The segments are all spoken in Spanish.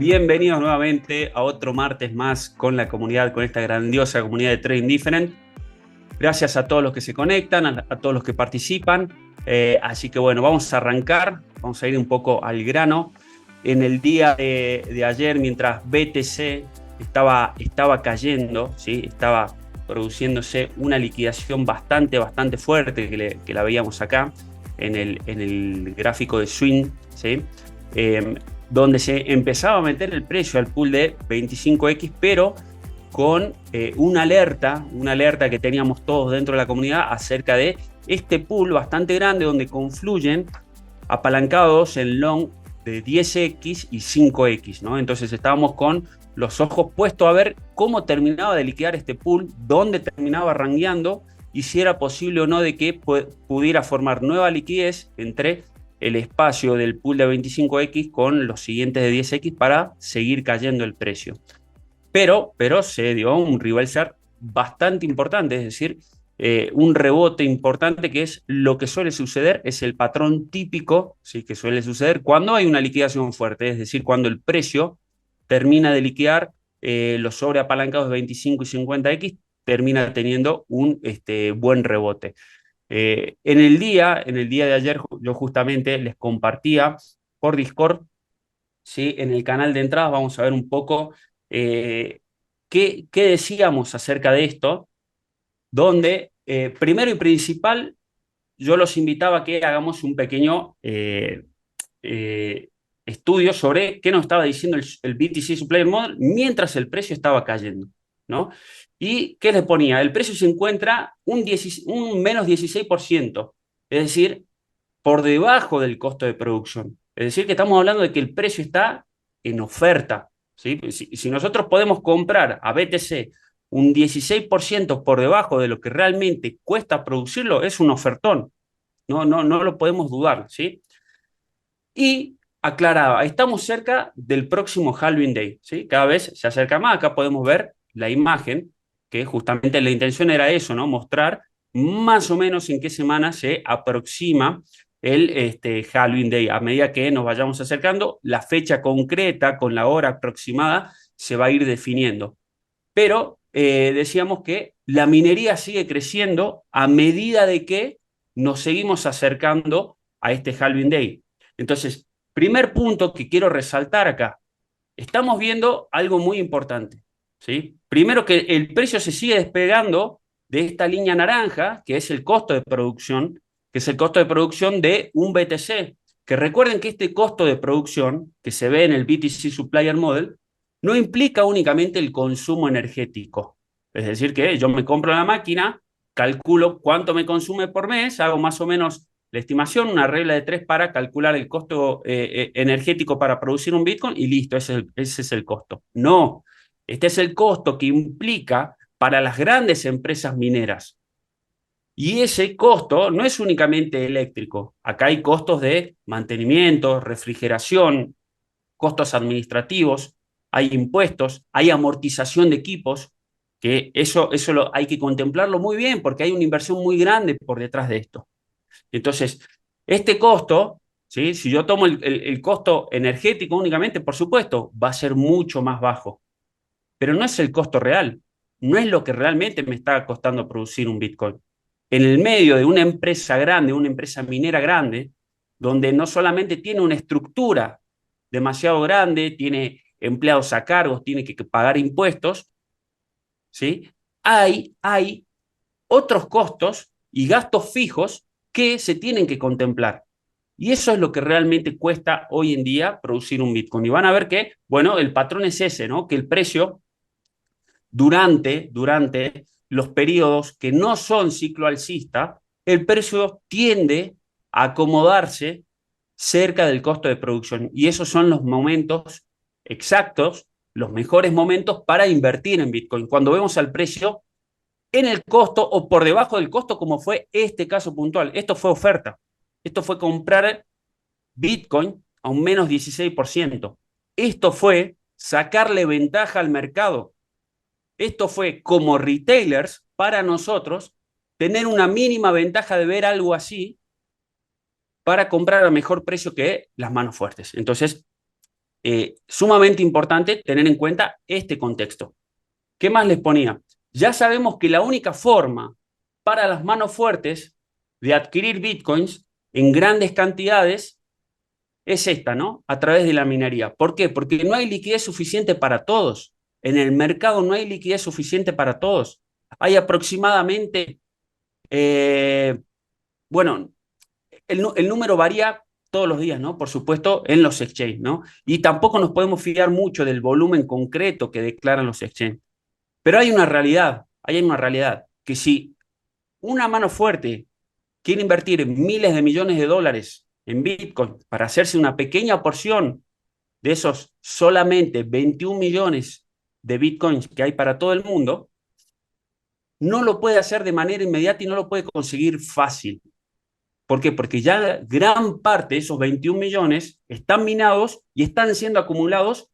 Bienvenidos nuevamente a otro martes más con la comunidad, con esta grandiosa comunidad de Trading Different. Gracias a todos los que se conectan, a todos los que participan. Así que bueno, vamos a arrancar, vamos a ir un poco al grano. En el día de ayer, mientras BTC estaba cayendo, ¿sí? Estaba produciéndose una liquidación bastante fuerte que la veíamos acá en el gráfico de swing, ¿sí? Donde se empezaba a meter el precio al pool de 25X, pero con una alerta que teníamos todos dentro de la comunidad acerca de este pool bastante grande donde confluyen apalancados en long de 10X y 5X, ¿no? Entonces estábamos con los ojos puestos a ver cómo terminaba de liquidar este pool, dónde terminaba rangueando y si era posible o no de que pudiera formar nueva liquidez entre el espacio del pool de 25X con los siguientes de 10X para seguir cayendo el precio. Pero se dio un reversal bastante importante, es decir, un rebote importante, que es lo que suele suceder, es el patrón típico, ¿sí?, que suele suceder cuando hay una liquidación fuerte, es decir, cuando el precio termina de liquidar los sobreapalancados de 25 y 50X, termina teniendo un buen rebote. En el día de ayer yo justamente les compartía por Discord, ¿sí?, en el canal de entradas. Vamos a ver un poco qué decíamos acerca de esto, donde primero y principal yo los invitaba a que hagamos un pequeño eh, estudio sobre qué nos estaba diciendo el BTC Supplier Model mientras el precio estaba cayendo, ¿no? ¿Y qué les ponía? El precio se encuentra un menos 16%, es decir, por debajo del costo de producción. Es decir, que estamos hablando de que el precio está en oferta, ¿sí? Si nosotros podemos comprar a BTC un 16% por debajo de lo que realmente cuesta producirlo, es un ofertón. No lo podemos dudar, ¿sí? Y aclaraba, estamos cerca del próximo Halving Day, ¿sí? Cada vez se acerca más. Acá podemos ver la imagen, que justamente la intención era eso, ¿no? Mostrar más o menos en qué semana se aproxima el Halving Day. A medida que nos vayamos acercando, la fecha concreta con la hora aproximada se va a ir definiendo. Pero decíamos que la minería sigue creciendo a medida de que nos seguimos acercando a este Halving Day. Entonces, primer punto que quiero resaltar acá, estamos viendo algo muy importante, ¿sí? Primero, que el precio se sigue despegando de esta línea naranja, que es el costo de producción, que es el costo de producción de un BTC. Que recuerden que este costo de producción que se ve en el BTC Supplier Model no implica únicamente el consumo energético. Es decir, que yo me compro la máquina, calculo cuánto me consume por mes, hago más o menos la estimación, una regla de 3 para calcular el costo energético para producir un Bitcoin y listo, ese es el costo. No, este es el costo que implica para las grandes empresas mineras. Y ese costo no es únicamente eléctrico. Acá hay costos de mantenimiento, refrigeración, costos administrativos, hay impuestos, hay amortización de equipos, que eso hay que contemplarlo muy bien porque hay una inversión muy grande por detrás de esto. Entonces, este costo, ¿sí?, si yo tomo el costo energético únicamente, por supuesto, va a ser mucho más bajo, pero no es el costo real, no es lo que realmente me está costando producir un Bitcoin. En el medio de una empresa grande, una empresa minera grande, donde no solamente tiene una estructura demasiado grande, tiene empleados a cargo, tiene que pagar impuestos, ¿sí?, hay otros costos y gastos fijos que se tienen que contemplar. Y eso es lo que realmente cuesta hoy en día producir un Bitcoin. Y van a ver que, bueno, el patrón es ese, ¿no? Que el precio durante los periodos que no son ciclo alcista, el precio tiende a acomodarse cerca del costo de producción. Y esos son los momentos exactos, los mejores momentos para invertir en Bitcoin. Cuando vemos al precio en el costo o por debajo del costo, como fue este caso puntual. Esto fue oferta. Esto fue comprar Bitcoin a un menos 16%. Esto fue sacarle ventaja al mercado. Esto fue, como retailers, para nosotros, tener una mínima ventaja de ver algo así para comprar a mejor precio que las manos fuertes. Entonces, sumamente importante tener en cuenta este contexto. ¿Qué más les ponía? Ya sabemos que la única forma para las manos fuertes de adquirir bitcoins en grandes cantidades es esta, ¿no? A través de la minería. ¿Por qué? Porque no hay liquidez suficiente para todos. En el mercado no hay liquidez suficiente para todos. Hay aproximadamente, bueno, el número varía todos los días, ¿no? Por supuesto, en los exchanges, ¿no? Y tampoco nos podemos fiar mucho del volumen concreto que declaran los exchanges. Pero hay una realidad, que si una mano fuerte quiere invertir miles de millones de dólares en Bitcoin para hacerse una pequeña porción de esos solamente 21 millones de Bitcoins que hay para todo el mundo, no lo puede hacer de manera inmediata y no lo puede conseguir fácil. ¿Por qué? Porque ya gran parte de esos 21 millones están minados y están siendo acumulados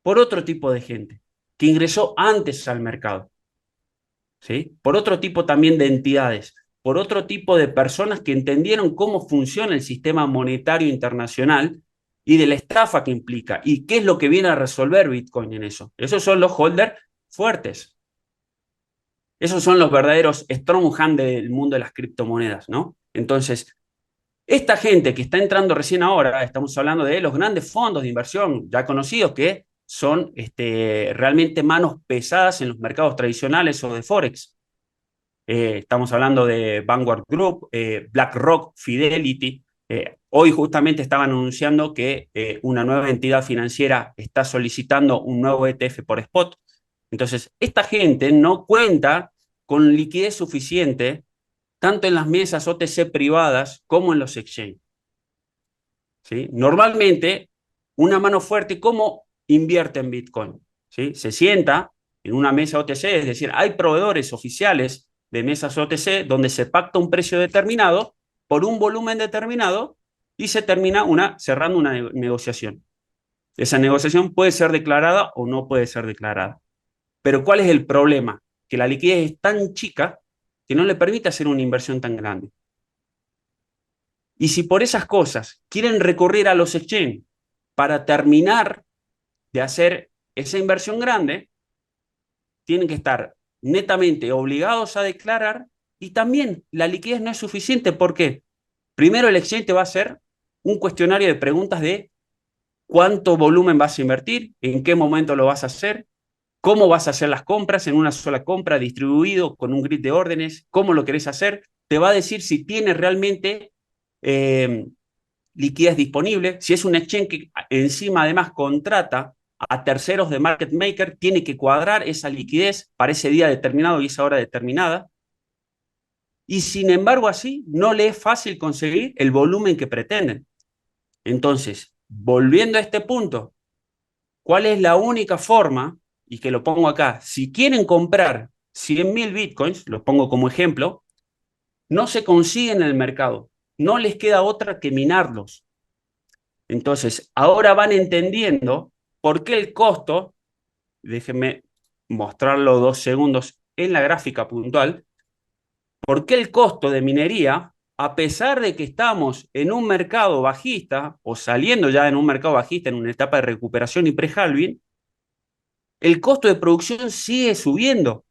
por otro tipo de gente que ingresó antes al mercado, ¿sí? Por otro tipo también de entidades, por otro tipo de personas que entendieron cómo funciona el sistema monetario internacional y de la estafa que implica y qué es lo que viene a resolver Bitcoin en eso. Esos son los holders fuertes. Esos son los verdaderos strong hand del mundo de las criptomonedas, ¿no? Entonces, esta gente que está entrando recién ahora, estamos hablando de los grandes fondos de inversión ya conocidos que son realmente manos pesadas en los mercados tradicionales o de Forex. Estamos hablando de Vanguard Group, BlackRock, Fidelity. Hoy justamente estaban anunciando que una nueva entidad financiera está solicitando un nuevo ETF por spot. Entonces, esta gente no cuenta con liquidez suficiente tanto en las mesas OTC privadas como en los exchanges, ¿sí? Normalmente, una mano fuerte, ¿cómo invierte en Bitcoin? ¿Sí? Se sienta en una mesa OTC, es decir, hay proveedores oficiales de mesas OTC donde se pacta un precio determinado por un volumen determinado y se termina cerrando una negociación. Esa negociación puede ser declarada o no puede ser declarada. Pero ¿cuál es el problema? Que la liquidez es tan chica que no le permite hacer una inversión tan grande. Y si por esas cosas quieren recurrir a los exchanges para terminar de hacer esa inversión grande, tienen que estar netamente obligados a declarar y también la liquidez no es suficiente. ¿Por qué? Primero el exchange te va a hacer un cuestionario de preguntas de cuánto volumen vas a invertir, en qué momento lo vas a hacer, cómo vas a hacer las compras en una sola compra, distribuido con un grid de órdenes, cómo lo querés hacer. Te va a decir si tienes realmente eh, liquidez disponible. Si es un exchange que encima además contrata a terceros de market maker, tiene que cuadrar esa liquidez para ese día determinado y esa hora determinada. Y sin embargo así no le es fácil conseguir el volumen que pretenden. Entonces, volviendo a este punto, ¿cuál es la única forma? Y que lo pongo acá, si quieren comprar 100.000 bitcoins, los pongo como ejemplo, no se consiguen en el mercado, no les queda otra que minarlos. Entonces, ahora van entendiendo por qué el costo, déjenme mostrarlo 2 segundos en la gráfica puntual, por qué el costo de minería, a pesar de que estamos en un mercado bajista o saliendo ya en un mercado bajista, en una etapa de recuperación y pre-halving, el costo de producción sigue subiendo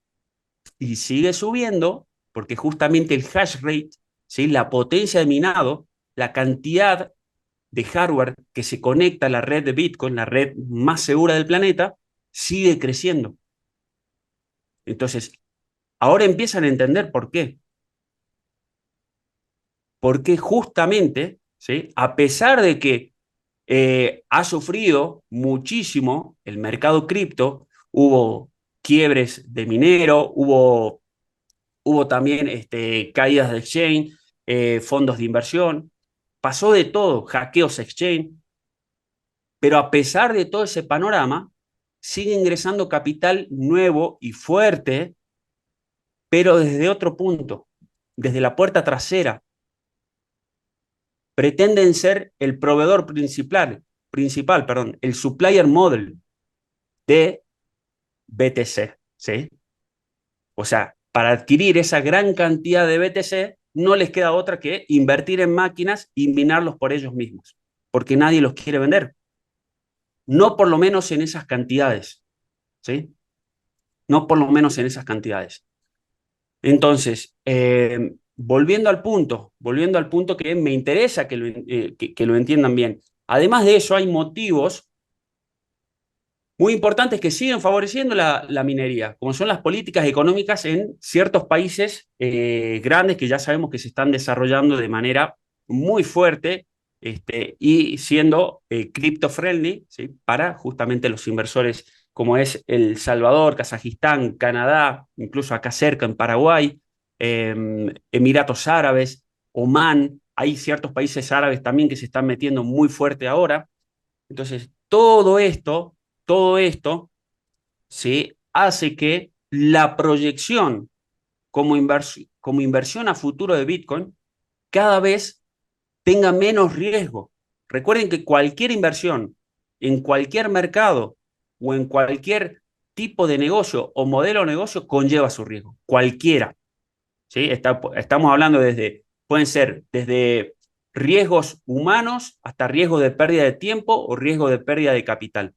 y sigue subiendo porque justamente el hash rate, ¿sí? La potencia de minado, la cantidad de hardware que se conecta a la red de Bitcoin, la red más segura del planeta, sigue creciendo. Entonces, ahora empiezan a entender por qué. Porque justamente, ¿sí? A pesar de que ha sufrido muchísimo el mercado cripto, hubo quiebres de minero, hubo también caídas de exchange, fondos de inversión, pasó de todo, hackeos exchange, pero a pesar de todo ese panorama, sigue ingresando capital nuevo y fuerte, pero desde otro punto, desde la puerta trasera. Pretenden ser el proveedor principal, perdón, el supplier model de BTC, ¿sí? O sea, para adquirir esa gran cantidad de BTC, no les queda otra que invertir en máquinas y minarlos por ellos mismos, porque nadie los quiere vender. no por lo menos en esas cantidades, ¿sí? No por lo menos en esas cantidades. Entonces, volviendo al punto que me interesa que lo entiendan bien. Además de eso, hay motivos muy importantes que siguen favoreciendo la minería, como son las políticas económicas en ciertos países grandes que ya sabemos que se están desarrollando de manera muy fuerte y siendo crypto-friendly, ¿sí? Para justamente los inversores como es El Salvador, Kazajistán, Canadá, incluso acá cerca en Paraguay, Emiratos Árabes, Omán. Hay ciertos países árabes también que se están metiendo muy fuerte ahora. Entonces, todo esto, ¿sí? Hace que la proyección como inversión a futuro de Bitcoin cada vez tenga menos riesgo. Recuerden que cualquier inversión en cualquier mercado o en cualquier tipo de negocio o modelo de negocio conlleva su riesgo, cualquiera. ¿Sí? Estamos hablando pueden ser desde riesgos humanos hasta riesgos de pérdida de tiempo o riesgo de pérdida de capital,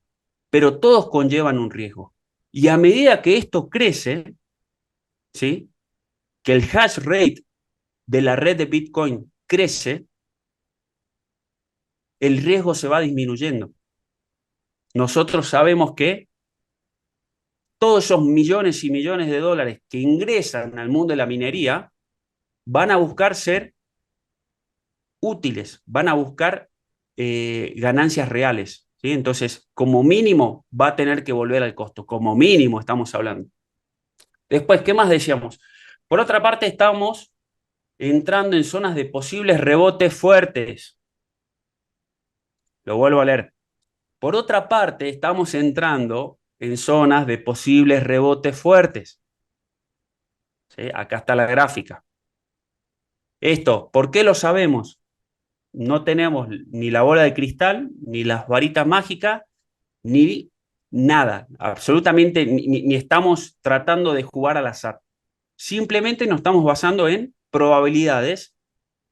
pero todos conllevan un riesgo. Y a medida que esto crece, ¿sí? Que el hash rate de la red de Bitcoin crece, el riesgo se va disminuyendo. Nosotros sabemos que todos esos millones y millones de dólares que ingresan al mundo de la minería van a buscar ser útiles, van a buscar ganancias reales. ¿Sí? Entonces, como mínimo, va a tener que volver al costo. Como mínimo estamos hablando. Después, ¿qué más decíamos? Por otra parte, estamos entrando en zonas de posibles rebotes fuertes. Lo vuelvo a leer. Por otra parte, estamos entrando en zonas de posibles rebotes fuertes. ¿Sí? Acá está la gráfica. Esto, ¿por qué lo sabemos? No tenemos ni la bola de cristal, ni las varitas mágicas, ni nada. Absolutamente, ni estamos tratando de jugar al azar. Simplemente nos estamos basando en probabilidades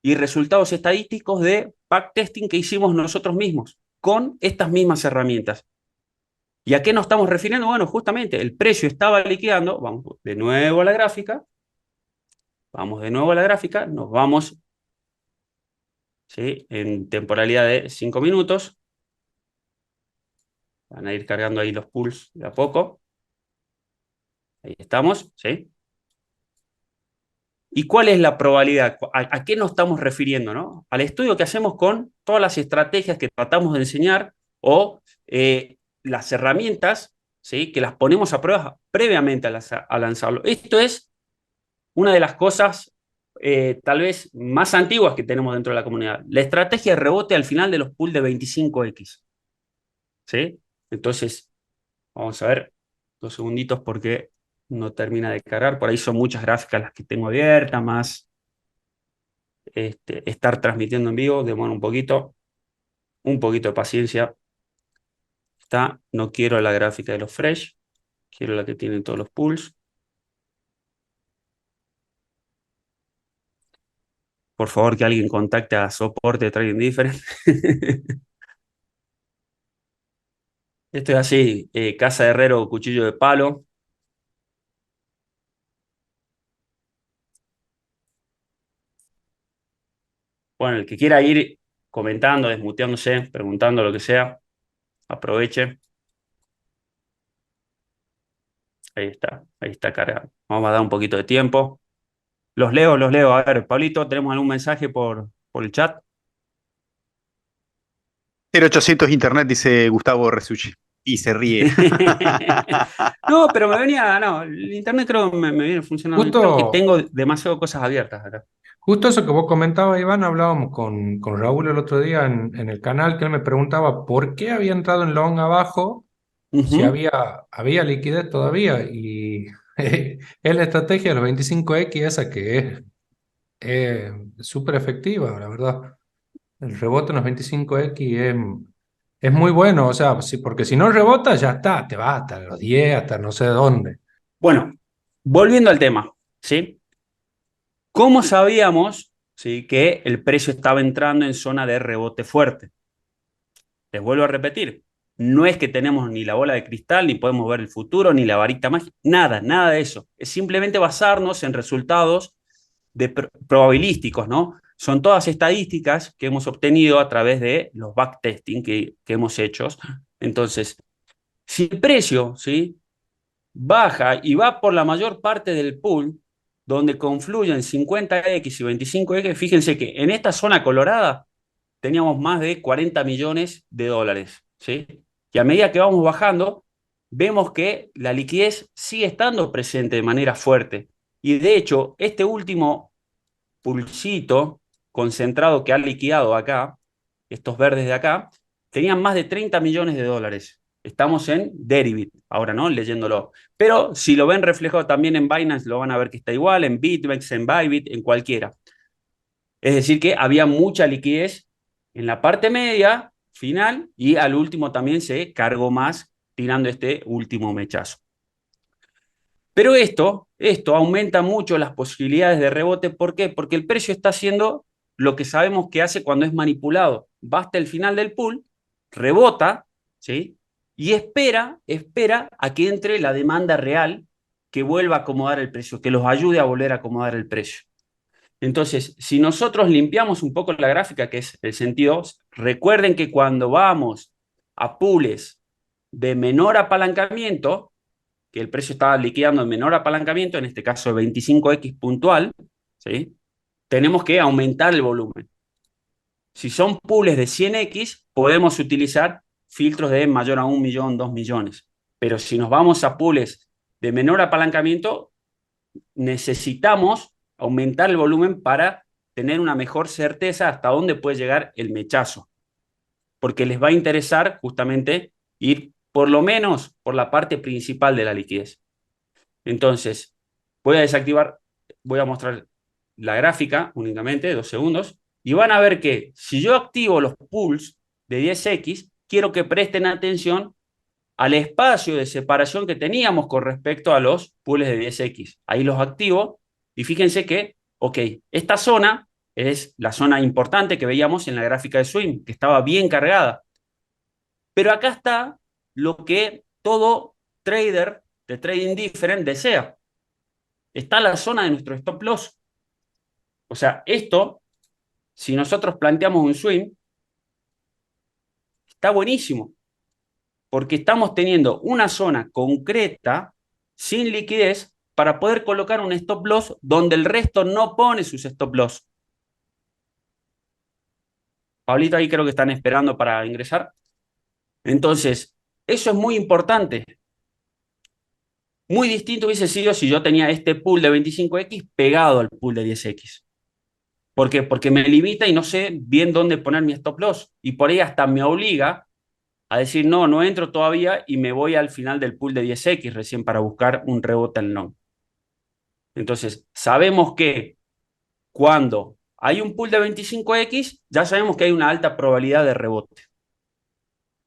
y resultados estadísticos de backtesting que hicimos nosotros mismos con estas mismas herramientas. ¿Y a qué nos estamos refiriendo? Bueno, justamente el precio estaba liquidando, vamos de nuevo a la gráfica, nos vamos, ¿sí? En temporalidad de 5 minutos, van a ir cargando ahí los pools de a poco, ahí estamos, ¿sí? ¿Y cuál es la probabilidad? ¿A qué nos estamos refiriendo? ¿No? Al estudio que hacemos con todas las estrategias que tratamos de enseñar o las herramientas, ¿sí? Que las ponemos a prueba previamente a lanzarlo. Esto es una de las cosas tal vez más antiguas que tenemos dentro de la comunidad. La estrategia de rebote al final de los pools de 25X. ¿Sí? Entonces, vamos a ver 2 segunditos porque no termina de cargar. Por ahí son muchas gráficas las que tengo abiertas, más estar transmitiendo en vivo, demora un poquito de paciencia. No quiero la gráfica de los fresh, quiero la que tiene todos los pools. Por favor, que alguien contacte a soporte de Trading Different. Esto es así, casa de herrero, cuchillo de palo. Bueno, el que quiera ir comentando, desmuteándose, preguntando lo que sea, aproveche. Ahí está cargado. Vamos a dar un poquito de tiempo. Los leo. A ver, Pablito, ¿tenemos algún mensaje por el chat? 0800 Internet, dice Gustavo Resucci. Y se ríe. No, pero no, el internet creo que me viene funcionando bien. Creo que Justo, tengo demasiado cosas abiertas acá. justo eso que vos comentabas, Iván, hablábamos con Raúl el otro día en el canal, que él me preguntaba por qué había entrado en long abajo si Ujú. había liquidez todavía. Y es la estrategia de los 25X esa que es súper efectiva, la verdad. El rebote en los 25X es muy bueno, o sea, porque si no rebota ya está, te va hasta los 10, hasta no sé dónde. Bueno, volviendo al tema, ¿sí? ¿Cómo sabíamos, ¿sí? Que el precio estaba entrando en zona de rebote fuerte? Les vuelvo a repetir. No es que tenemos ni la bola de cristal, ni podemos ver el futuro, ni la varita mágica, nada de eso. Es simplemente basarnos en resultados probabilísticos, ¿no? Son todas estadísticas que hemos obtenido a través de los backtesting que hemos hecho. Entonces, si el precio, ¿sí?, baja y va por la mayor parte del pool, donde confluyen 50X y 25X, fíjense que en esta zona colorada teníamos más de 40 millones de dólares, ¿sí? Y a medida que vamos bajando, vemos que la liquidez sigue estando presente de manera fuerte. Y de hecho, este último pulsito concentrado que ha liquidado acá, estos verdes de acá, tenían más de 30 millones de dólares. Estamos en Deribit, ahora, ¿no? Leyéndolo. Pero si lo ven reflejado también en Binance, lo van a ver que está igual, en BitMEX, en Bybit, en cualquiera. Es decir, que había mucha liquidez en la parte media, final, y al último también se cargó más tirando este último mechazo. Pero esto aumenta mucho las posibilidades de rebote. ¿Por qué? Porque el precio está haciendo lo que sabemos que hace cuando es manipulado. Basta el final del pool, rebota, ¿sí?, y espera a que entre la demanda real que vuelva a acomodar el precio, que los ayude a volver a acomodar el precio. Entonces, si nosotros limpiamos un poco la gráfica, que es el sentido, recuerden que cuando vamos a pools de menor apalancamiento, que el precio estaba liquidando en menor apalancamiento, en este caso 25X puntual, ¿sí?, tenemos que aumentar el volumen. Si son pools de 100X, podemos utilizar filtros de mayor a 1 millón, 2 millones. Pero si nos vamos a pools de menor apalancamiento, necesitamos aumentar el volumen para tener una mejor certeza hasta dónde puede llegar el mechazo. Porque les va a interesar justamente ir por lo menos por la parte principal de la liquidez. Entonces, voy a desactivar, voy a mostrar la gráfica únicamente, 2 segundos, y van a ver que si yo activo los pools de 10X, quiero que presten atención al espacio de separación que teníamos con respecto a los pools de 10X. Ahí los activo y fíjense que, ok, esta zona es la zona importante que veíamos en la gráfica de swing, que estaba bien cargada. Pero acá está lo que todo trader de trading different desea. Está la zona de nuestro stop loss. O sea, esto, si nosotros planteamos un swing, está buenísimo, porque estamos teniendo una zona concreta, sin liquidez, para poder colocar un stop loss donde el resto no pone sus stop loss. Pablito, ahí creo que están esperando para ingresar. Entonces, eso es muy importante. Muy distinto hubiese sido si yo tenía este pool de 25X pegado al pool de 10X. ¿Por qué? Porque me limita y no sé bien dónde poner mi stop loss. Y por ahí hasta me obliga a decir, no, no entro todavía y me voy al final del pool de 10X recién para buscar un rebote al long. Entonces, sabemos que cuando hay un pool de 25X, ya sabemos que hay una alta probabilidad de rebote.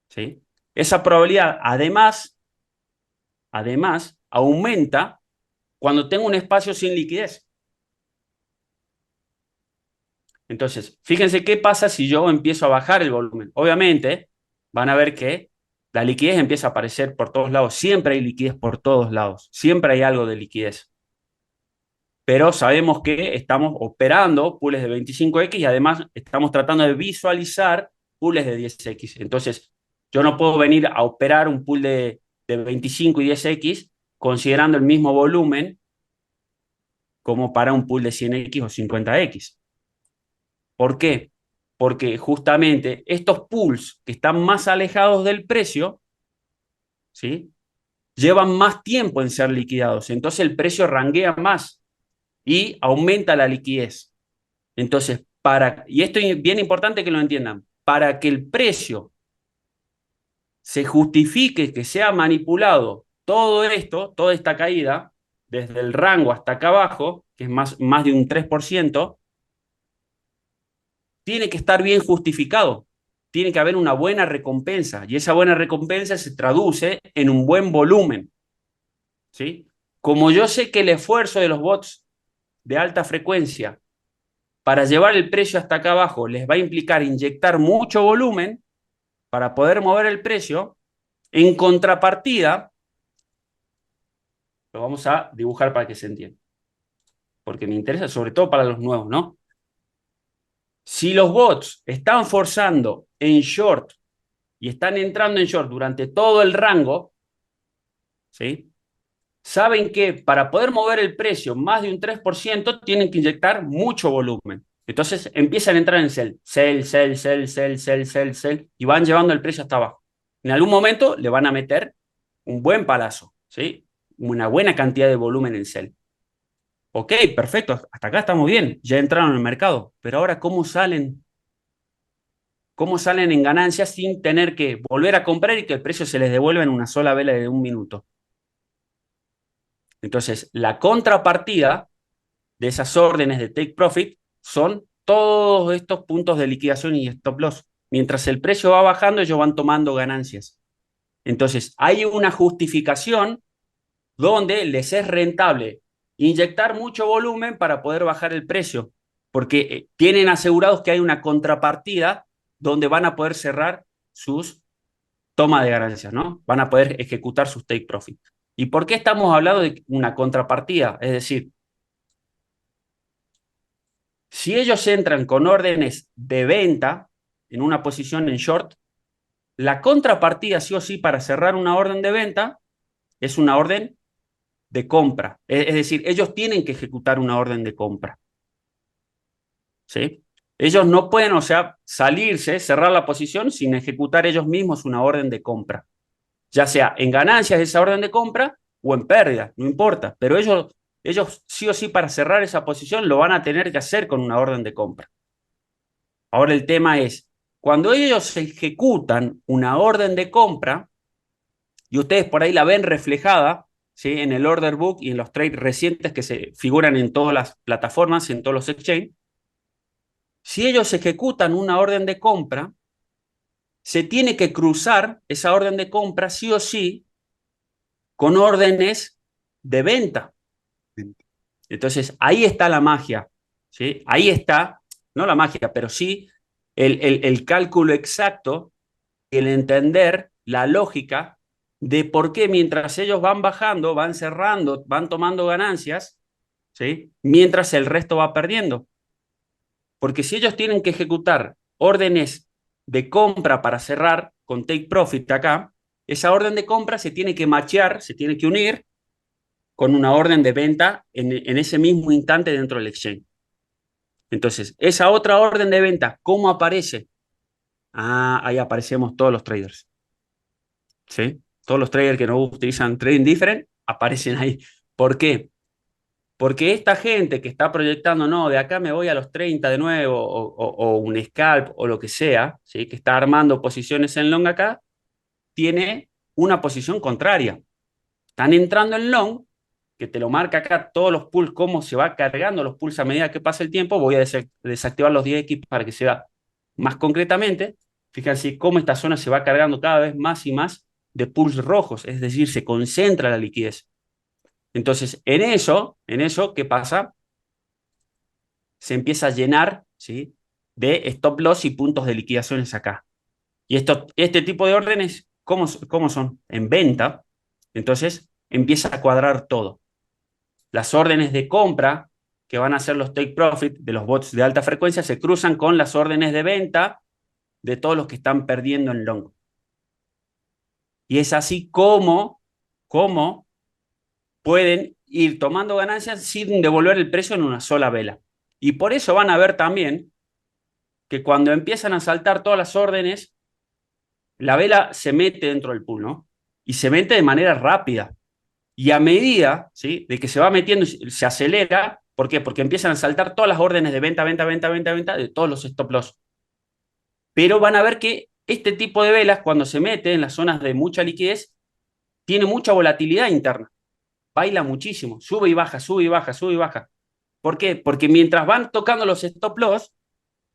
¿Sí? Esa probabilidad, además, aumenta cuando tengo un espacio sin liquidez. Entonces, fíjense qué pasa si yo empiezo a bajar el volumen. Obviamente, van a ver que la liquidez empieza a aparecer por todos lados. Siempre hay liquidez por todos lados. Siempre hay algo de liquidez. Pero sabemos que estamos operando pools de 25X y además estamos tratando de visualizar pools de 10X. Entonces, yo no puedo venir a operar un pool de 25 y 10X considerando el mismo volumen como para un pool de 100X o 50X. ¿Por qué? Porque justamente estos pools que están más alejados del precio, ¿sí?, llevan más tiempo en ser liquidados. Entonces el precio ranguea más y aumenta la liquidez. Entonces, y esto es bien importante que lo entiendan, para que el precio se justifique que sea manipulado todo esto, toda esta caída, desde el rango hasta acá abajo, que es más de un 3%, tiene que estar bien justificado. Tiene que haber una buena recompensa y esa buena recompensa se traduce en un buen volumen. ¿Sí? Como yo sé que el esfuerzo de los bots de alta frecuencia para llevar el precio hasta acá abajo les va a implicar inyectar mucho volumen para poder mover el precio, En contrapartida, lo vamos a dibujar para que se entienda, porque me interesa sobre todo para los nuevos, ¿no? Si los bots están forzando en short y están entrando en short durante todo el rango, ¿sí? Saben que para poder mover el precio más de un 3% tienen que inyectar mucho volumen. Entonces empiezan a entrar en sell, sell, sell, sell, sell, sell, sell, sell, y van llevando el precio hasta abajo. En algún momento le van a meter un buen palazo, ¿sí? Una buena cantidad de volumen en sell. Ok, perfecto, hasta acá estamos bien, ya entraron en el mercado, pero ahora ¿cómo salen? ¿Cómo salen en ganancias sin tener que volver a comprar y que el precio se les devuelva en una sola vela de un minuto? Entonces, la contrapartida de esas órdenes de take profit son todos estos puntos de liquidación y stop loss. Mientras el precio va bajando, ellos van tomando ganancias. Entonces, hay una justificación donde les es rentable inyectar mucho volumen para poder bajar el precio, porque tienen asegurados que hay una contrapartida donde van a poder cerrar sus tomas de ganancias, ¿no? Van a poder ejecutar sus take profit. ¿Y por qué estamos hablando de una contrapartida? Es decir, si ellos entran con órdenes de venta en una posición en short, la contrapartida sí o sí para cerrar una orden de venta es una orden de compra. Es decir, ellos tienen que ejecutar una orden de compra. ¿Sí? Ellos no pueden, o sea, salirse, cerrar la posición sin ejecutar ellos mismos una orden de compra. Ya sea en ganancias de esa orden de compra o en pérdida, no importa. Pero ellos sí o sí para cerrar esa posición lo van a tener que hacer con una orden de compra. Ahora el tema es, cuando ellos ejecutan una orden de compra, y ustedes por ahí la ven reflejada, ¿sí? En el order book y en los trades recientes que se figuran en todas las plataformas, en todos los exchanges, si ellos ejecutan una orden de compra, se tiene que cruzar esa orden de compra sí o sí con órdenes de venta. Entonces, ahí está la magia, ¿sí? Ahí está, no la magia, pero sí el cálculo exacto, el entender la lógica de por qué mientras ellos van bajando, van cerrando, van tomando ganancias, ¿sí? Mientras el resto va perdiendo. Porque si ellos tienen que ejecutar órdenes de compra para cerrar con take profit acá, esa orden de compra se tiene que machear, se tiene que unir con una orden de venta en ese mismo instante dentro del exchange. Entonces, esa otra orden de venta, ¿cómo aparece? Ah, ahí aparecemos todos los traders. ¿Sí? Todos los traders que no utilizan trading different aparecen ahí. ¿Por qué? Porque esta gente que está proyectando, no, de acá me voy a los 30 de nuevo, o un scalp o lo que sea, ¿sí? Que está armando posiciones en long acá, tiene una posición contraria. Están entrando en long, que te lo marca acá todos los pools, cómo se va cargando los pools a medida que pasa el tiempo. Voy a desactivar los 10X para que se vea más concretamente. Fíjense cómo esta zona se va cargando cada vez más y más de pools rojos, es decir, se concentra la liquidez. Entonces, en eso, ¿qué pasa? Se empieza a llenar, ¿sí? De stop loss y puntos de liquidaciones acá. Y este tipo de órdenes, ¿cómo son? En venta. Entonces, empieza a cuadrar todo. Las órdenes de compra, que van a ser los take profit de los bots de alta frecuencia, se cruzan con las órdenes de venta de todos los que están perdiendo en long. Y es así como pueden ir tomando ganancias sin devolver el precio en una sola vela. Y por eso van a ver también que cuando empiezan a saltar todas las órdenes, la vela se mete dentro del pool, ¿no? Y se mete de manera rápida. Y a medida, ¿sí? De que se va metiendo y se acelera, ¿por qué? Porque empiezan a saltar todas las órdenes de venta, venta, venta, venta, venta, de todos los stop loss. Pero van a ver que este tipo de velas, cuando se mete en las zonas de mucha liquidez, tiene mucha volatilidad interna. Baila muchísimo, sube y baja, sube y baja, sube y baja. ¿Por qué? Porque mientras van tocando los stop loss,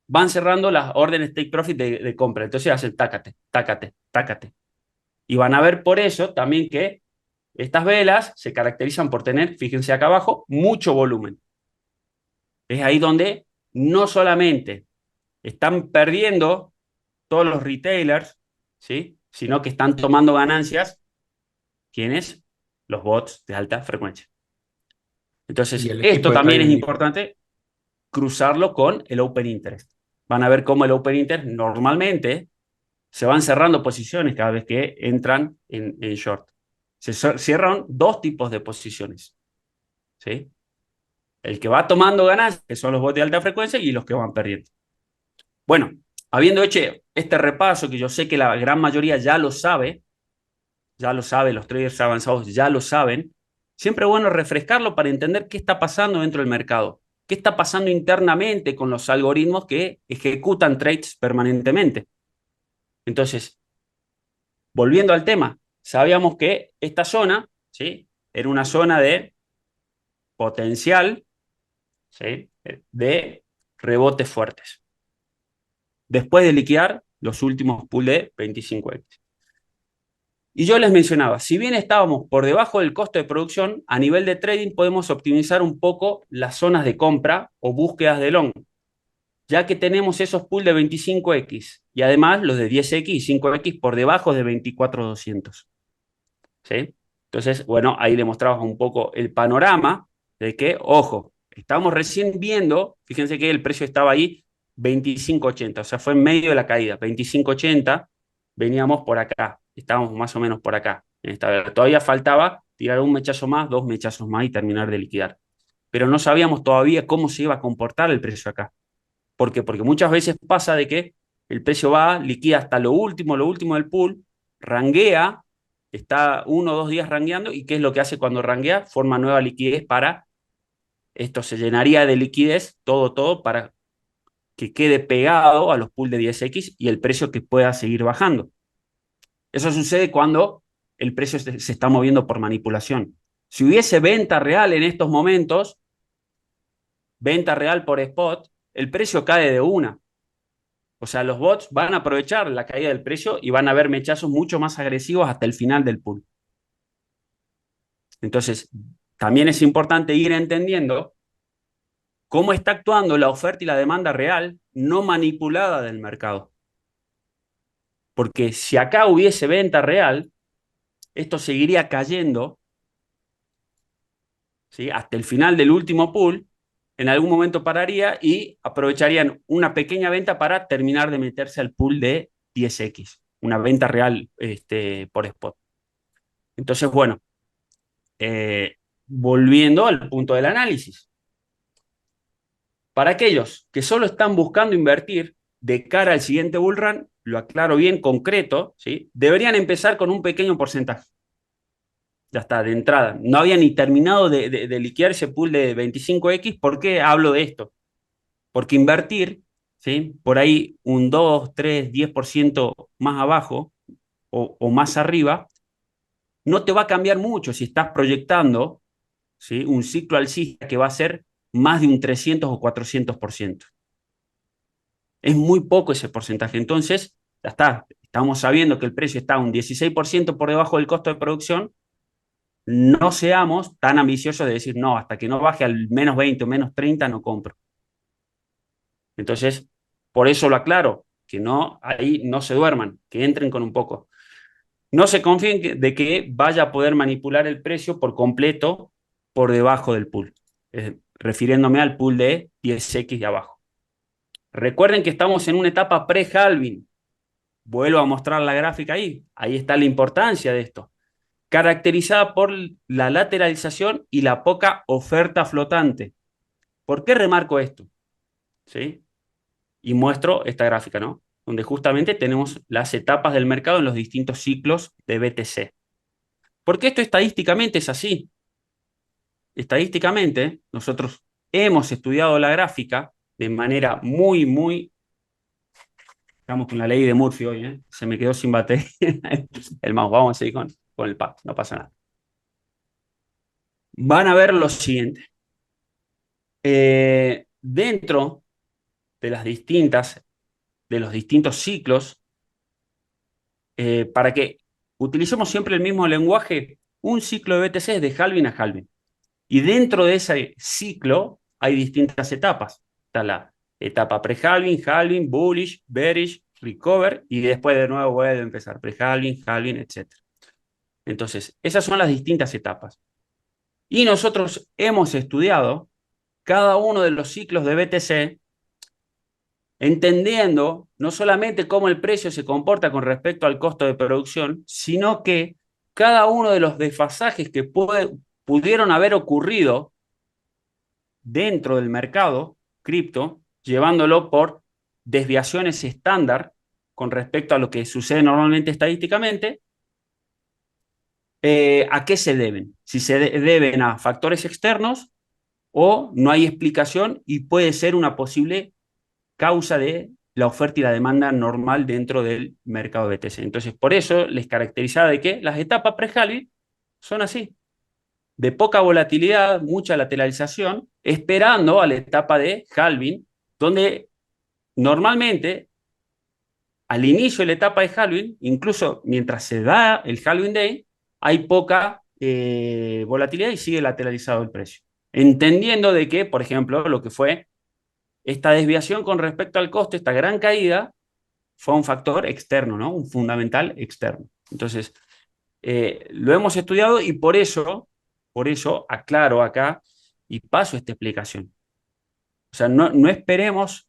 van cerrando las órdenes take profit de compra. Entonces hacen tácate, tácate, tácate. Y van a ver por eso también que estas velas se caracterizan por tener, fíjense acá abajo, mucho volumen. Es ahí donde no solamente están perdiendo todos los retailers, ¿sí? sino que están tomando ganancias, ¿quiénes? Los bots de alta frecuencia. Y Entonces, el equipo esto de también es trading dijo. importante cruzarlo con el Open Interest. Van a ver cómo el Open Interest normalmente se van cerrando posiciones cada vez que entran en short. Se cierran dos tipos de posiciones, ¿sí? El que va tomando ganancias, que son los bots de alta frecuencia, y los que van perdiendo. Bueno, habiendo hecho este repaso, que yo sé que la gran mayoría ya lo sabe, los traders avanzados ya lo saben, siempre es bueno refrescarlo para entender qué está pasando dentro del mercado, qué está pasando internamente con los algoritmos que ejecutan trades permanentemente. Entonces, volviendo al tema, sabíamos que esta zona, ¿sí?, era una zona de potencial, ¿sí?, de rebotes fuertes, después de liquidar los últimos pool de 25X. Y yo les mencionaba, si bien estábamos por debajo del costo de producción, a nivel de trading podemos optimizar un poco las zonas de compra o búsquedas de long, ya que tenemos esos pools de 25X y además los de 10X y 5X por debajo de 24.200. ¿Sí? Entonces, bueno, ahí le mostramos un poco el panorama de que, ojo, estamos recién viendo, fíjense que el precio estaba ahí 25.80, o sea, fue en medio de la caída, 25.80, veníamos por acá, estábamos más o menos por acá. Todavía faltaba tirar un mechazo más, dos mechazos más y terminar de liquidar. Pero no sabíamos todavía cómo se iba a comportar el precio acá. ¿Por qué? Porque muchas veces pasa de que el precio va, liquida hasta lo último del pool, ranguea, está 1 o 2 días rangueando, y ¿qué es lo que hace cuando ranguea? Forma nueva liquidez para, esto se llenaría de liquidez, todo, para que quede pegado a los pools de 10X y el precio que pueda seguir bajando. Eso sucede cuando el precio se está moviendo por manipulación. Si hubiese venta real en estos momentos, venta real por spot, el precio cae de una. O sea, los bots van a aprovechar la caída del precio y van a ver mechazos mucho más agresivos hasta el final del pool. Entonces, también es importante ir entendiendo cómo está actuando la oferta y la demanda real, no manipulada del mercado. Porque si acá hubiese venta real, esto seguiría cayendo, ¿sí?, hasta el final del último pool, en algún momento pararía y aprovecharían una pequeña venta para terminar de meterse al pool de 10X, una venta real por spot. Entonces, bueno, volviendo al punto del análisis. Para aquellos que solo están buscando invertir de cara al siguiente bull run, lo aclaro bien concreto, ¿sí?, deberían empezar con un pequeño porcentaje. Ya está, de entrada. No había ni terminado de liquidar ese pool de 25X. ¿Por qué hablo de esto? Porque invertir, ¿sí?, por ahí un 2, 3, 10% más abajo o más arriba, no te va a cambiar mucho si estás proyectando, ¿sí?, un ciclo alcista que va a ser más de un 300 o 400%. Es muy poco ese porcentaje. Entonces, ya está. Estamos sabiendo que el precio está un 16% por debajo del costo de producción. No seamos tan ambiciosos de decir, no, hasta que no baje al menos 20 o menos 30 no compro. Entonces, por eso lo aclaro, que no, ahí no se duerman, que entren con un poco. No se confíen de que vaya a poder manipular el precio por completo por debajo del pool, refiriéndome al pool de 10X de abajo. Recuerden que estamos en una etapa pre-halving. Vuelvo a mostrar la gráfica ahí. Ahí está la importancia de esto. Caracterizada por la lateralización y la poca oferta flotante. ¿Por qué remarco esto? ¿Sí? Y muestro esta gráfica, ¿no?, donde justamente tenemos las etapas del mercado en los distintos ciclos de BTC. Porque esto estadísticamente es así. Estadísticamente, nosotros hemos estudiado la gráfica de manera muy. Estamos con la ley de Murphy hoy, ¿eh? Se me quedó sin batería el mouse. Vamos a seguir con el pad, no pasa nada. Van a ver lo siguiente. Dentro de los distintos ciclos, para que utilicemos siempre el mismo lenguaje, un ciclo de BTC es de halving a halving. Y dentro de ese ciclo hay distintas etapas. Está la etapa pre-halving, halving, bullish, bearish, recover, y después de nuevo vuelve a empezar, pre-halving, halving, etc. Entonces, esas son las distintas etapas. Y nosotros hemos estudiado cada uno de los ciclos de BTC, entendiendo no solamente cómo el precio se comporta con respecto al costo de producción, sino que cada uno de los desfasajes que pudieron haber ocurrido dentro del mercado cripto, llevándolo por desviaciones estándar con respecto a lo que sucede normalmente estadísticamente, ¿a qué se deben? Si se deben a factores externos o no hay explicación y puede ser una posible causa de la oferta y la demanda normal dentro del mercado de BTC. Entonces, por eso les caracterizaba de que las etapas pre-halving son así, de poca volatilidad, mucha lateralización, esperando a la etapa de halving, donde normalmente al inicio de la etapa de halving, incluso mientras se da el halving day, hay poca volatilidad y sigue lateralizado el precio. Entendiendo de que, por ejemplo, lo que fue esta desviación con respecto al costo, esta gran caída, fue un factor externo, ¿no? Un fundamental externo. Entonces, lo hemos estudiado y por eso aclaro acá y paso esta explicación. O sea, no esperemos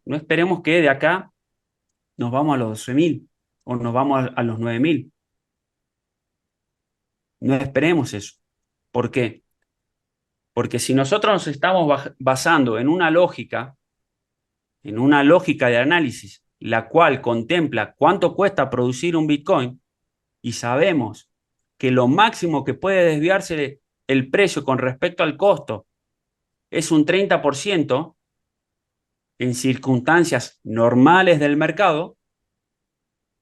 que de acá nos vamos a los 12.000 o nos vamos a los 9.000. No esperemos eso. ¿Por qué? Porque si nosotros nos estamos basando en una lógica de análisis, la cual contempla cuánto cuesta producir un Bitcoin, y sabemos que lo máximo que puede desviarse el precio con respecto al costo es un 30% en circunstancias normales del mercado,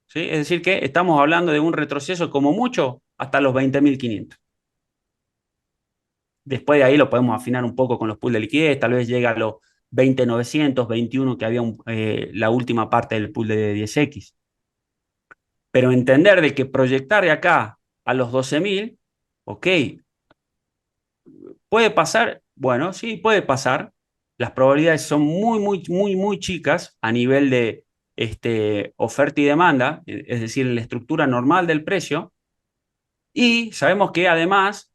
¿sí? Es decir, que estamos hablando de un retroceso como mucho hasta los 20.500. Después de ahí lo podemos afinar un poco con los pools de liquidez, tal vez llega a los 20.900, 21 que había la última parte del pool de 10X. Pero entender de que proyectar de acá a los 12.000, ok, ¿puede pasar? Bueno, sí, puede pasar. Las probabilidades son muy chicas a nivel de oferta y demanda, es decir, en la estructura normal del precio. Y sabemos que además,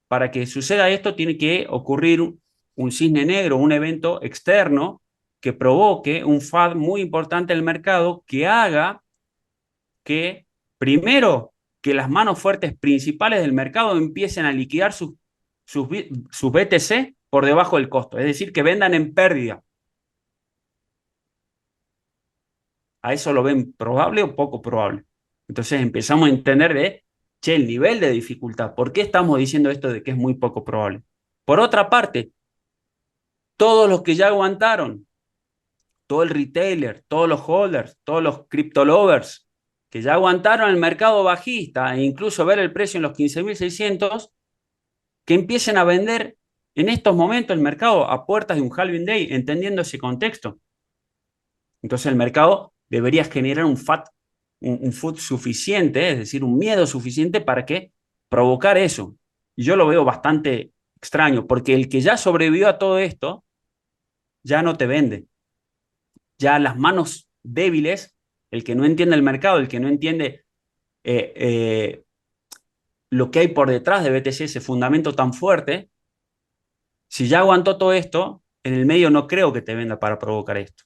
para que suceda esto, tiene que ocurrir un cisne negro, un evento externo que provoque un FAD muy importante en el mercado que haga que, primero, que las manos fuertes principales del mercado empiecen a liquidar sus BTC por debajo del costo, es decir, que vendan en pérdida. ¿A eso lo ven probable o poco probable? Entonces empezamos a entender el nivel de dificultad. ¿Por qué estamos diciendo esto de que es muy poco probable? Por otra parte, todos los que ya aguantaron, todo el retailer, todos los holders, todos los crypto lovers, que ya aguantaron el mercado bajista e incluso ver el precio en los 15.600, que empiecen a vender en estos momentos el mercado a puertas de un halving day, entendiendo ese contexto. Entonces el mercado debería generar un FUD suficiente, es decir, un miedo suficiente para que provocar eso. Y yo lo veo bastante extraño, porque el que ya sobrevivió a todo esto, ya no te vende. Ya las manos débiles, el que no entiende el mercado, el que no entiende lo que hay por detrás de BTC, ese fundamento tan fuerte, si ya aguantó todo esto, en el medio no creo que te venda para provocar esto.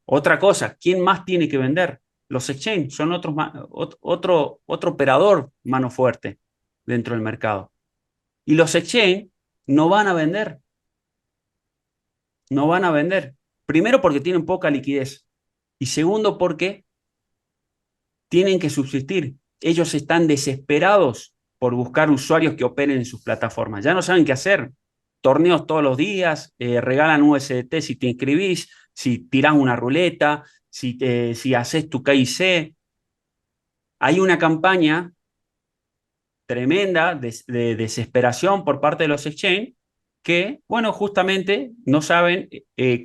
Otra cosa, ¿quién más tiene que vender? Los exchange son otro operador mano fuerte dentro del mercado. Y los exchange no van a vender. No van a vender. Primero porque tienen poca liquidez. Y segundo porque tienen que subsistir. Ellos están desesperados por buscar usuarios que operen en sus plataformas. Ya no saben qué hacer. Torneos todos los días, regalan USDT si te inscribís, si tirás una ruleta, si haces tu KIC. Hay una campaña tremenda de desesperación por parte de los exchange que, bueno, justamente no saben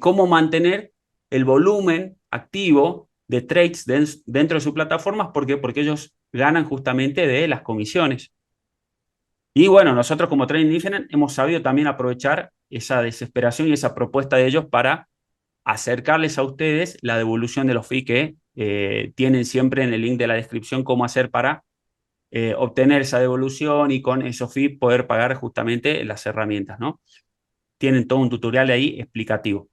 cómo mantener el volumen activo de trades dentro de sus plataformas. ¿Por qué? Porque ellos ganan justamente de las comisiones. Y bueno, nosotros como Trading Different hemos sabido también aprovechar esa desesperación y esa propuesta de ellos para acercarles a ustedes la devolución de los fees que tienen siempre en el link de la descripción, cómo hacer para obtener esa devolución y con esos fees poder pagar justamente las herramientas, ¿no? Tienen todo un tutorial ahí explicativo.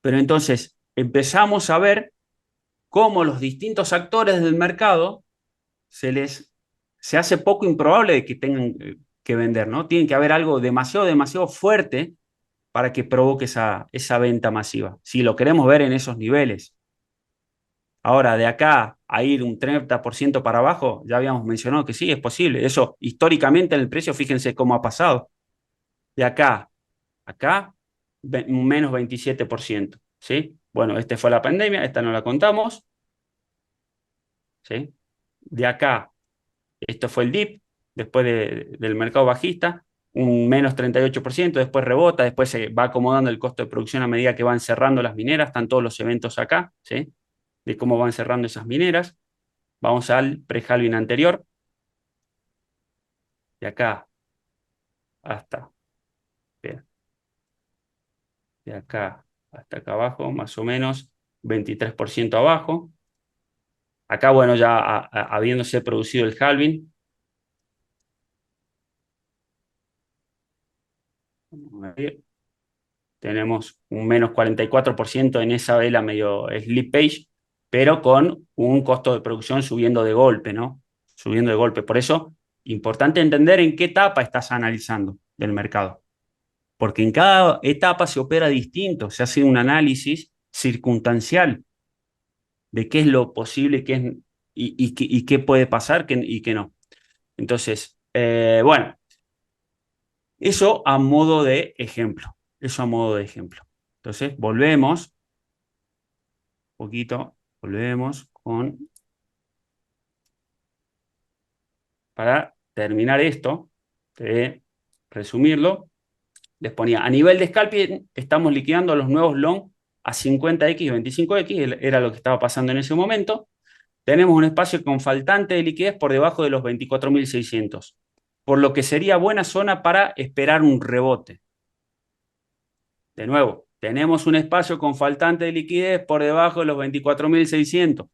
Pero entonces empezamos a ver cómo los distintos actores del mercado se hace poco improbable de que tengan que vender, ¿no? Tiene que haber algo demasiado, demasiado fuerte para que provoque esa venta masiva, si lo queremos ver en esos niveles. Ahora, de acá a ir un 30% para abajo, ya habíamos mencionado que sí, es posible. Eso históricamente en el precio, fíjense cómo ha pasado. De acá, un menos 27%, ¿sí? Bueno, esta fue la pandemia, esta no la contamos, ¿sí? De acá, esto fue el dip, después del mercado bajista, un menos 38%, después rebota, después se va acomodando el costo de producción a medida que van cerrando las mineras, están todos los eventos acá, ¿sí? De cómo van cerrando esas mineras. Vamos al pre-halving anterior, de acá hasta, bien, de acá hasta acá abajo, más o menos 23% abajo. Acá, bueno, ya habiéndose producido el halving, tenemos un menos 44% en esa vela medio slip page, pero con un costo de producción subiendo de golpe, ¿no? Subiendo de golpe. Por eso, importante entender en qué etapa estás analizando del mercado. Porque en cada etapa se opera distinto, se hace un análisis circunstancial de qué es lo posible qué es, y qué puede pasar y qué no. Entonces, bueno, eso a modo de ejemplo. Eso a modo de ejemplo. Entonces, volvemos un poquito, volvemos para terminar esto, de resumirlo, les ponía, a nivel de scalping, estamos liquidando los nuevos long a 50X y 25X, era lo que estaba pasando en ese momento. Tenemos un espacio con faltante de liquidez por debajo de los 24.600, por lo que sería buena zona para esperar un rebote. De nuevo, tenemos un espacio con faltante de liquidez por debajo de los 24.600,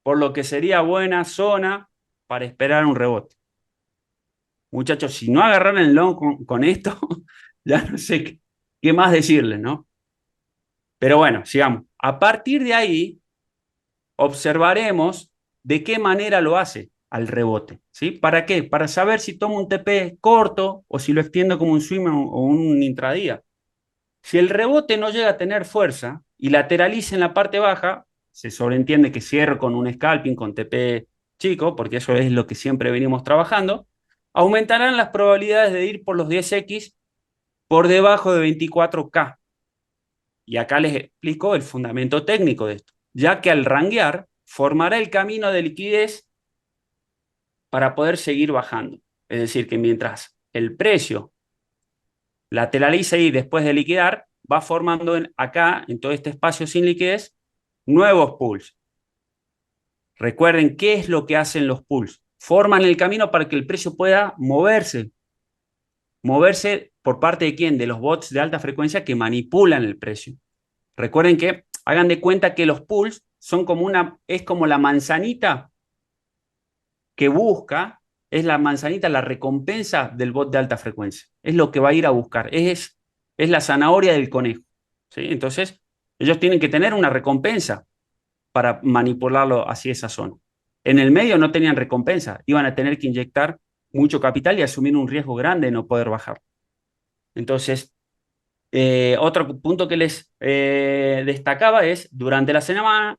por lo que sería buena zona para esperar un rebote. Muchachos, si no agarraran el long con esto, ya no sé qué más decirles, ¿no? Pero bueno, sigamos. A partir de ahí, observaremos de qué manera lo hace al rebote, ¿sí? ¿Para qué? Para saber si tomo un TP corto o si lo extiendo como un swing o un intradía. Si el rebote no llega a tener fuerza y lateraliza en la parte baja, se sobreentiende que cierro con un scalping, con TP chico, porque eso es lo que siempre venimos trabajando, aumentarán las probabilidades de ir por los 10X por debajo de 24K. Y acá les explico el fundamento técnico de esto, ya que al ranguear formará el camino de liquidez para poder seguir bajando. Es decir, que mientras el precio lateraliza y después de liquidar, va formando acá, en todo este espacio sin liquidez, nuevos pools. Recuerden qué es lo que hacen los pools. Forman el camino para que el precio pueda moverse. Moverse por parte de quién? De los bots de alta frecuencia que manipulan el precio. Recuerden que hagan de cuenta que los pools son es como la manzanita que busca, es la manzanita, la recompensa del bot de alta frecuencia. Es lo que va a ir a buscar. Es la zanahoria del conejo, ¿sí? Entonces, ellos tienen que tener una recompensa para manipularlo hacia esa zona. En el medio no tenían recompensa, iban a tener que inyectar mucho capital y asumir un riesgo grande de no poder bajar. Entonces, otro punto que les destacaba es, durante la semana,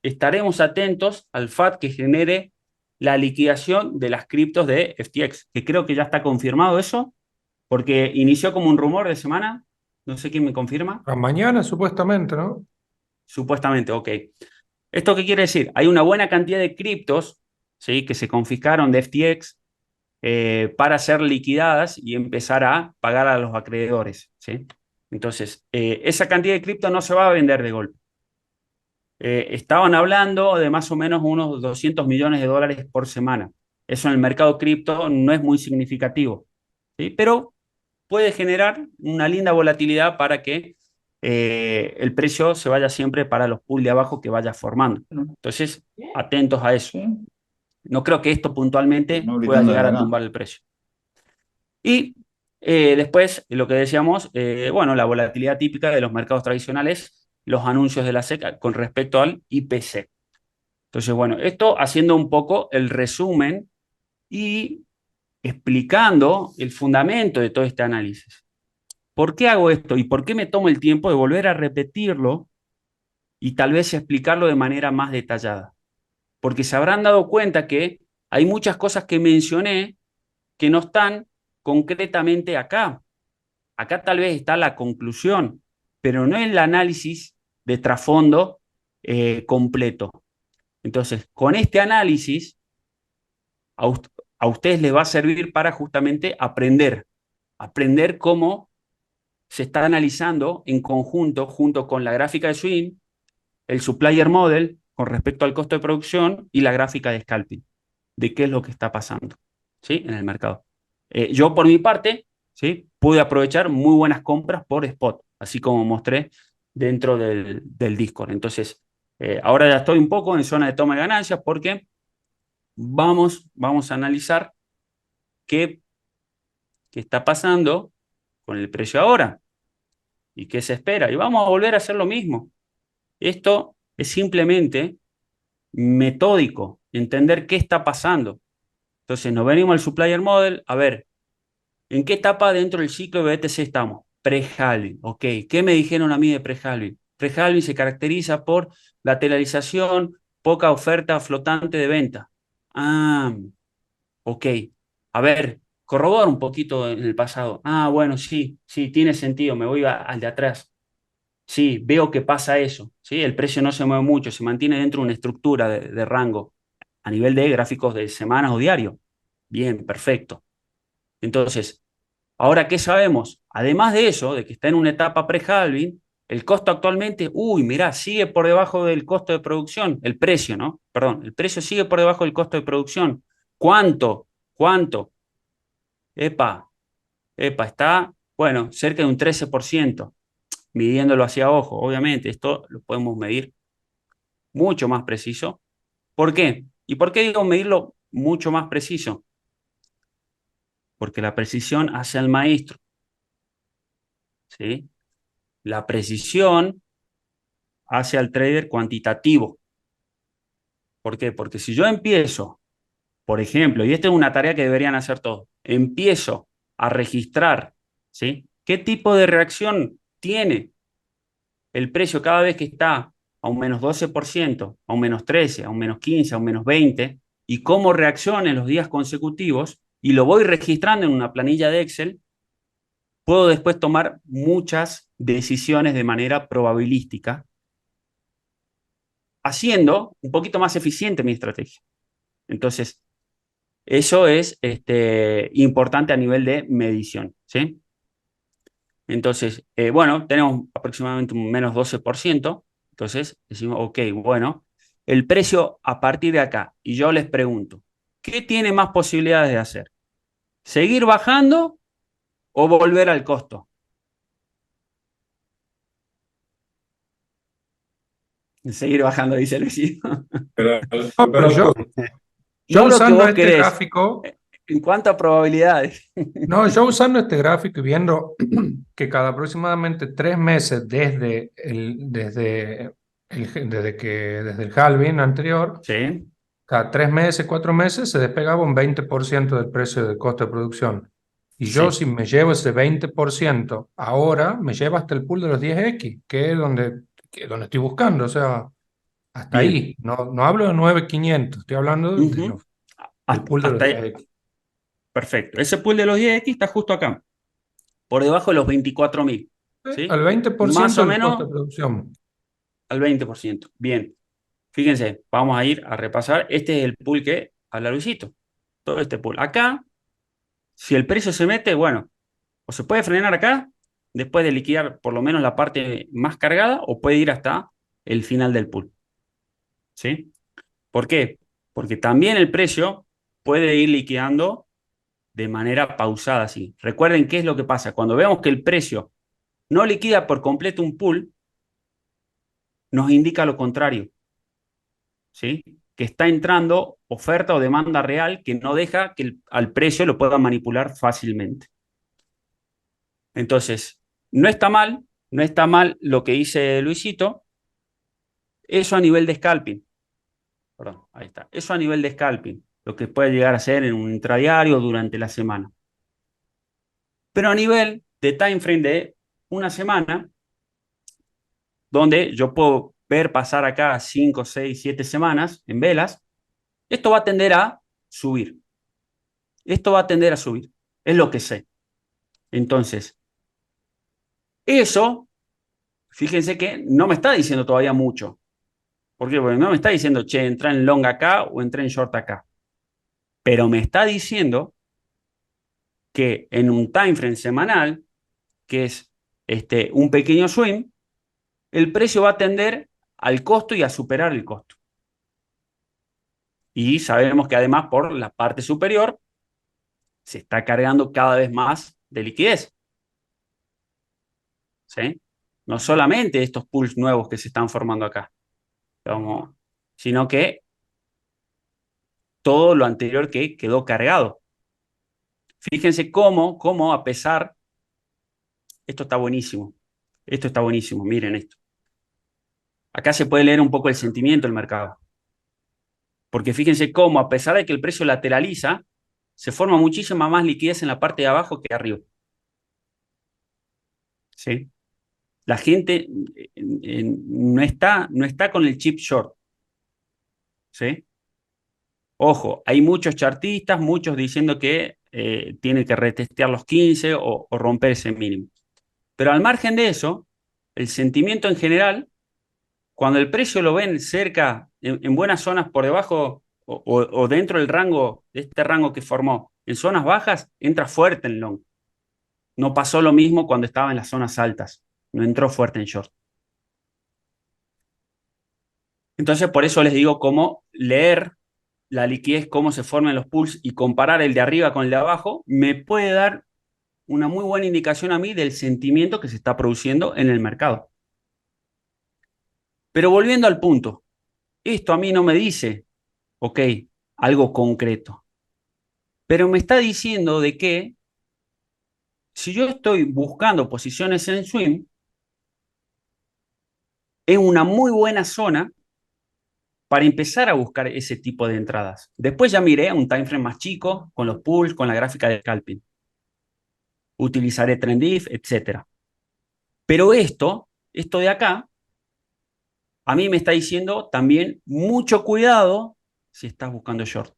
estaremos atentos al FAT que genere la liquidación de las criptos de FTX, que creo que ya está confirmado eso, porque inició como un rumor de semana, no sé quién me confirma. Mañana, supuestamente, ¿no? Supuestamente, ok. ¿Esto qué quiere decir? Hay una buena cantidad de criptos, ¿sí?, que se confiscaron de FTX para ser liquidadas y empezar a pagar a los acreedores, ¿sí? Entonces, esa cantidad de cripto no se va a vender de golpe. Estaban hablando de más o menos unos 200 millones de dólares por semana. Eso en el mercado cripto no es muy significativo, ¿sí? Pero puede generar una linda volatilidad para que el precio se vaya siempre para los pools de abajo que vaya formando. Entonces, atentos a eso. No creo que esto puntualmente pueda llegar a tumbar el precio. Y después, lo que decíamos, bueno, la volatilidad típica de los mercados tradicionales, los anuncios de la SEC con respecto al IPC. Entonces, bueno, esto haciendo un poco el resumen y explicando el fundamento de todo este análisis. ¿Por qué hago esto y por qué me tomo el tiempo de volver a repetirlo y tal vez explicarlo de manera más detallada? Porque se habrán dado cuenta que hay muchas cosas que mencioné que no están concretamente acá. Acá tal vez está la conclusión, pero no el análisis de trasfondo completo. Entonces, con este análisis, a ustedes les va a servir para justamente aprender cómo se está analizando en conjunto, junto con la gráfica de swing, el supplier model con respecto al costo de producción y la gráfica de scalping, de qué es lo que está pasando, ¿sí? En el mercado. Yo, por mi parte, ¿sí? Pude aprovechar muy buenas compras por spot, así como mostré dentro del Discord. Entonces, ahora ya estoy un poco en zona de toma de ganancias porque vamos a analizar qué está pasando con el precio ahora y qué se espera. Y vamos a volver a hacer lo mismo. Esto es simplemente metódico, entender qué está pasando. Entonces nos venimos al supplier model, a ver, ¿en qué etapa dentro del ciclo de BTC estamos? Pre-halving, ok. ¿Qué me dijeron a mí de pre-halving? Pre-halving se caracteriza por lateralización, poca oferta flotante de venta. Ah, ok. A ver, corrobora un poquito en el pasado. Ah, bueno, sí, tiene sentido, me voy al de atrás. Sí, veo que pasa eso, ¿sí? El precio no se mueve mucho, se mantiene dentro de una estructura de rango a nivel de gráficos de semanas o diario. Bien, perfecto. Entonces, ahora, ¿qué sabemos? Además de eso, de que está en una etapa pre-halving, el costo actualmente, mirá, sigue por debajo del costo de producción, el precio, ¿no? Perdón, el precio sigue por debajo del costo de producción. ¿Cuánto? ¿Cuánto? Epa, está, bueno, cerca de un 13%, midiéndolo hacia ojo. Obviamente, esto lo podemos medir mucho más preciso. ¿Por qué? ¿Y por qué digo medirlo mucho más preciso? Porque la precisión hace al maestro, ¿sí? La precisión hace al trader cuantitativo. ¿Por qué? Porque si yo empiezo, por ejemplo, y esta es una tarea que deberían hacer todos, empiezo a registrar, ¿sí? ¿Qué tipo de reacción tiene el precio cada vez que está a un menos 12%, a un menos 13%, a un menos 15%, a un menos 20%, y cómo reacciona en los días consecutivos, y lo voy registrando en una planilla de Excel, puedo después tomar muchas decisiones de manera probabilística, haciendo un poquito más eficiente mi estrategia. Entonces, eso es importante a nivel de medición, ¿sí? Entonces, bueno, tenemos aproximadamente un menos 12%. Entonces, decimos, ok, bueno, el precio a partir de acá. Y yo les pregunto, ¿qué tiene más posibilidades de hacer? ¿Seguir bajando o volver al costo? Seguir bajando, dice Luisito. No, pero yo No lo que usando vos este querés. gráfico, En cuanto a probabilidades. no, yo usando este gráfico y viendo que cada aproximadamente 3 meses desde el halving anterior, Sí, cada 3 meses, 4 meses se despegaba un 20% del precio del costo de producción. Y yo sí. si me llevo ese 20% ahora, me lleva hasta el pool de los 10X, que es donde estoy buscando. O sea, hasta Bien. ahí. No, no hablo de 9.500, estoy hablando Ujú. del pool de los Hasta ahí. 10X. Perfecto. Ese pool de los 10X está justo acá, por debajo de los 24.000. Al ¿Sí? veinte por Más ciento o del costo de menos producción. al 20%. Bien. Fíjense, vamos a ir a repasar. Este es el pool que habla Luisito. Todo este pool. Acá, si el precio se mete, bueno, o se puede frenar acá, después de liquidar por lo menos la parte más cargada, o puede ir hasta el final del pool. ¿Sí? ¿Por qué? Porque también el precio puede ir liquidando de manera pausada, así. Recuerden qué es lo que pasa. Cuando vemos que el precio no liquida por completo un pool, nos indica lo contrario, ¿sí? Que está entrando oferta o demanda real que no deja que al precio lo pueda manipular fácilmente. Entonces, no está mal, no está mal lo que dice Luisito, eso a nivel de scalping. Perdón, ahí está. Eso a nivel de scalping, lo que puede llegar a ser en un intradiario durante la semana. Pero a nivel de time frame de una semana, donde yo puedo ver pasar acá 5, 6, 7 semanas en velas, esto va a tender a subir. Esto va a tender a subir. Es lo que sé. Entonces, eso, fíjense que no me está diciendo todavía mucho. ¿Por qué? Porque no me está diciendo, che, entra en long acá o entra en short acá. Pero me está diciendo que en un time frame semanal, que es un pequeño swing, el precio va a tender al costo y a superar el costo. Y sabemos que además por la parte superior se está cargando cada vez más de liquidez. ¿Sí? No solamente estos pools nuevos que se están formando acá, sino que todo lo anterior que quedó cargado. Fíjense cómo a pesar, esto está buenísimo, miren esto. Acá se puede leer un poco el sentimiento del mercado. Porque fíjense cómo, a pesar de que el precio lateraliza, se forma muchísima más liquidez en la parte de abajo que arriba. ¿Sí? La gente no está con el chip short. ¿Sí? Ojo, hay muchos chartistas, muchos diciendo que tiene que retestear los 15 o romper ese mínimo. Pero al margen de eso, el sentimiento en general, cuando el precio lo ven cerca, en buenas zonas por debajo o dentro del rango, de este rango que formó, en zonas bajas, entra fuerte en long. No pasó lo mismo cuando estaba en las zonas altas. No entró fuerte en short. Entonces, por eso les digo cómo leer la liquidez, cómo se forman los pools y comparar el de arriba con el de abajo, me puede dar una muy buena indicación a mí del sentimiento que se está produciendo en el mercado. Pero volviendo al punto, esto a mí no me dice, ok, algo concreto, pero me está diciendo de que si yo estoy buscando posiciones en swing, es una muy buena zona para empezar a buscar ese tipo de entradas. Después ya miré un time frame más chico, con los pools, con la gráfica de scalping. Utilizaré Trendif, etc. Pero esto de acá, a mí me está diciendo también mucho cuidado si estás buscando short.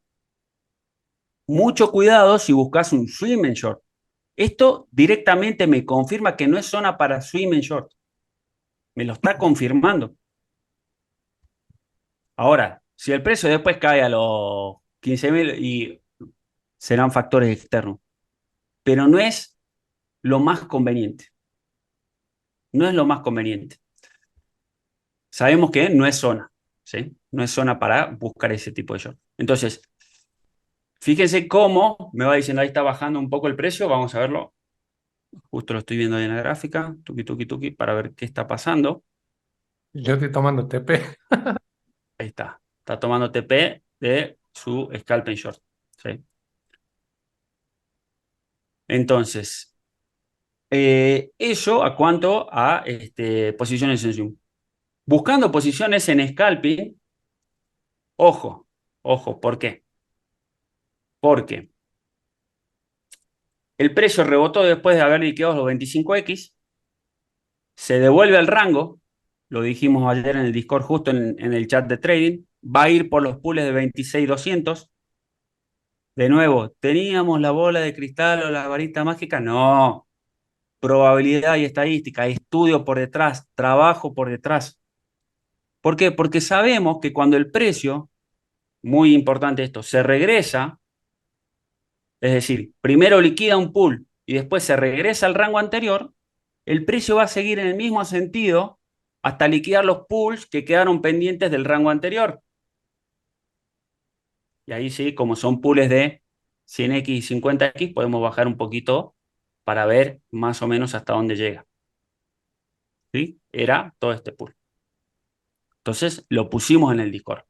Mucho cuidado si buscas un swim en short. Esto directamente me confirma que no es zona para swim en short. Me lo está confirmando. Ahora, si el precio después cae a los 15.000 y serán factores externos, pero no es lo más conveniente. No es lo más conveniente. Sabemos que no es zona, ¿sí? No es zona para buscar ese tipo de short. Entonces, fíjense cómo me va diciendo, ahí está bajando un poco el precio, vamos a verlo. Justo lo estoy viendo ahí en la gráfica, tuki, tuki, tuki, para ver qué está pasando. Yo estoy tomando TP. Ahí está tomando TP de su scalp and short, ¿sí? Entonces, eso a cuanto a posiciones en zoom. Buscando posiciones en scalping, ojo, ¿por qué? Porque el precio rebotó después de haber liquidado los 25X, se devuelve al rango, lo dijimos ayer en el Discord justo en el chat de trading, va a ir por los pools de 26.200. De nuevo, ¿teníamos la bola de cristal o la varita mágica? No. Probabilidad y estadística, estudio por detrás, trabajo por detrás. ¿Por qué? Porque sabemos que cuando el precio, muy importante esto, se regresa, es decir, primero liquida un pool y después se regresa al rango anterior, el precio va a seguir en el mismo sentido hasta liquidar los pools que quedaron pendientes del rango anterior. Y ahí sí, como son pools de 100X y 50X, podemos bajar un poquito para ver más o menos hasta dónde llega. ¿Sí? Era todo este pool. Entonces lo pusimos en el Discord.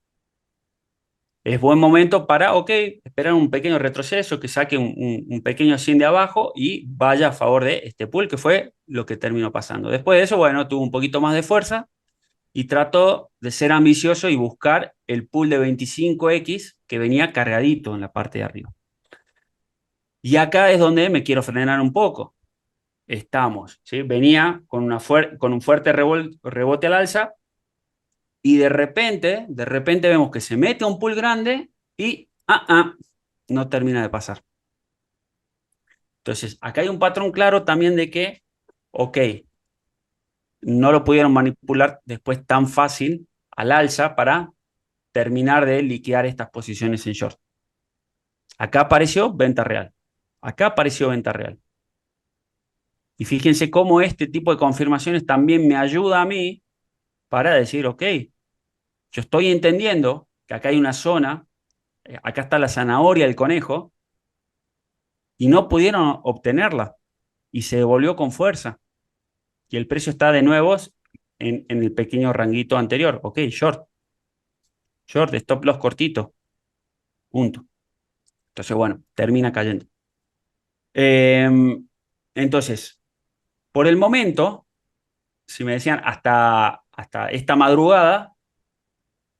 Es buen momento para, ok, esperar un pequeño retroceso, que saque un pequeño 100 de abajo y vaya a favor de este pool, que fue lo que terminó pasando. Después de eso, bueno, tuvo un poquito más de fuerza y trató de ser ambicioso y buscar el pool de 25X que venía cargadito en la parte de arriba. Y acá es donde me quiero frenar un poco. Estamos, ¿sí? Venía con un fuerte rebote al alza y de repente vemos que se mete a un pool grande y no termina de pasar. Entonces, acá hay un patrón claro también de que, ok, no lo pudieron manipular después tan fácil al alza para terminar de liquidar estas posiciones en short. Acá apareció venta real. Acá apareció venta real. Y fíjense cómo este tipo de confirmaciones también me ayuda a mí para decir, ok, yo estoy entendiendo que acá hay una zona, acá está la zanahoria del conejo, y no pudieron obtenerla y se devolvió con fuerza. Y el precio está de nuevo en el pequeño ranguito anterior. Ok, short, stop loss cortito, punto. Entonces, bueno, termina cayendo. Entonces, por el momento, si me decían hasta esta madrugada,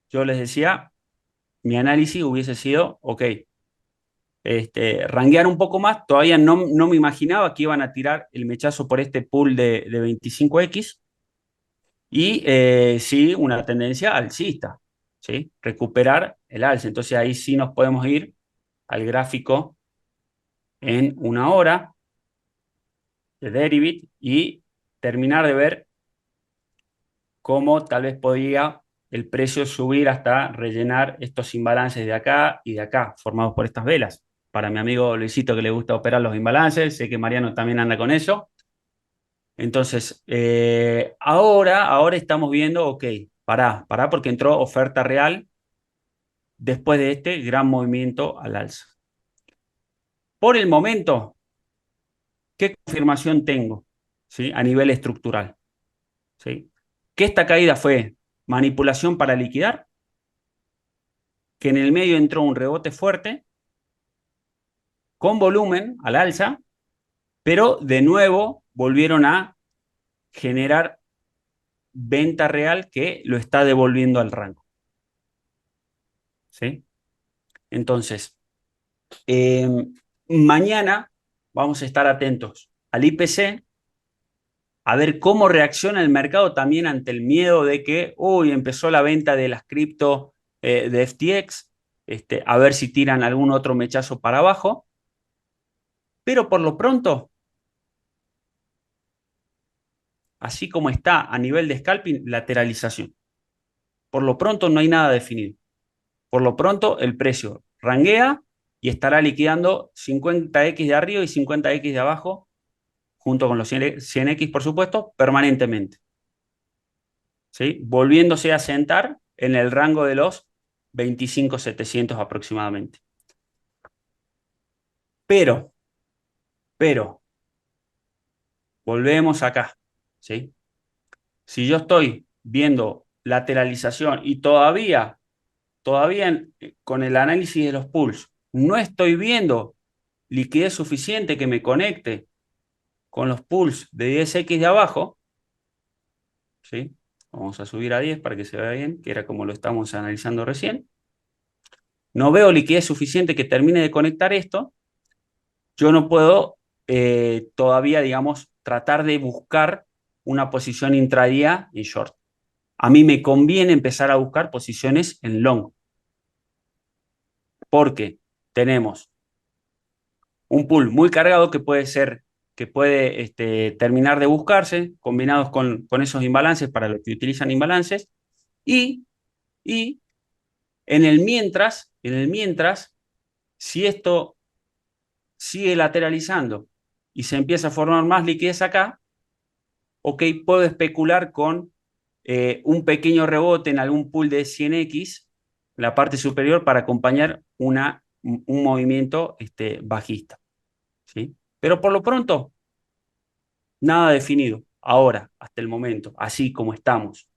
yo les decía, mi análisis hubiese sido, ok, ranguear un poco más, todavía no me imaginaba que iban a tirar el mechazo por este pool de 25X y sí una tendencia alcista, ¿sí? Recuperar el alza. Entonces ahí sí nos podemos ir al gráfico en una hora de Deribit y terminar de ver cómo tal vez podía el precio subir hasta rellenar estos imbalances de acá y de acá, formados por estas velas. Para mi amigo Luisito que le gusta operar los imbalances, sé que Mariano también anda con eso. Entonces, ahora estamos viendo, ok, pará, porque entró oferta real después de este gran movimiento al alza. Por el momento, ¿qué confirmación tengo? ¿Sí? A nivel estructural. ¿Sí? Que esta caída fue manipulación para liquidar, que en el medio entró un rebote fuerte, con volumen al alza, pero de nuevo volvieron a generar venta real que lo está devolviendo al rango. ¿Sí? Entonces, eh, mañana vamos a estar atentos al IPC, a ver cómo reacciona el mercado también ante el miedo de que, uy, empezó la venta de las cripto de FTX, a ver si tiran algún otro mechazo para abajo. Pero por lo pronto, así como está a nivel de scalping, lateralización. Por lo pronto no hay nada definido. Por lo pronto el precio ranguea y estará liquidando 50X de arriba y 50X de abajo, junto con los 100X, por supuesto, permanentemente. ¿Sí? Volviéndose a sentar en el rango de los 25.700 aproximadamente. Pero, volvemos acá. ¿Sí? Si yo estoy viendo lateralización y todavía con el análisis de los pools no estoy viendo liquidez suficiente que me conecte con los pools de 10X de abajo, ¿sí? Vamos a subir a 10 para que se vea bien, que era como lo estamos analizando recién. No veo liquidez suficiente que termine de conectar esto. Yo no puedo todavía, digamos, tratar de buscar una posición intradía en short. A mí me conviene empezar a buscar posiciones en long, porque tenemos un pool muy cargado que puede terminar de buscarse, combinados con esos imbalances para los que utilizan imbalances, y, y en el mientras, si esto sigue lateralizando y se empieza a formar más liquidez acá, ok, puedo especular con un pequeño rebote en algún pool de 100X, la parte superior, para acompañar una un movimiento bajista, ¿sí? Pero por lo pronto, nada definido. Ahora, hasta el momento, así como estamos.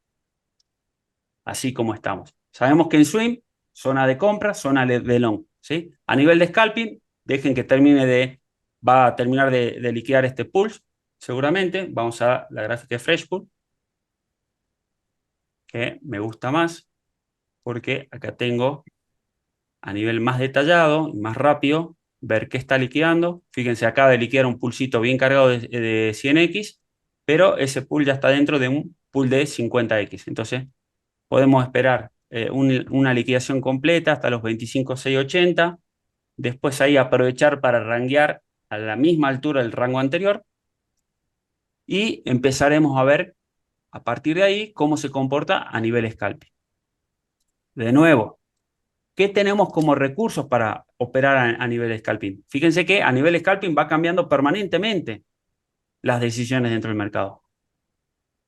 Así como estamos. Sabemos que en swing, zona de compra, zona de long, ¿sí? A nivel de scalping, dejen que va a terminar de liquidar este pulse, seguramente. Vamos a la gráfica de Fresh Pool, que me gusta más, porque acá tengo a nivel más detallado y más rápido, ver qué está liquidando. Fíjense, acaba de liquidar un pulsito bien cargado de 100X, pero ese pool ya está dentro de un pool de 50X. Entonces, podemos esperar una liquidación completa hasta los 25,680. Después ahí aprovechar para ranguear a la misma altura del rango anterior. Y empezaremos a ver a partir de ahí cómo se comporta a nivel scalping. De nuevo, ¿qué tenemos como recursos para operar a nivel scalping? Fíjense que a nivel scalping va cambiando permanentemente las decisiones dentro del mercado.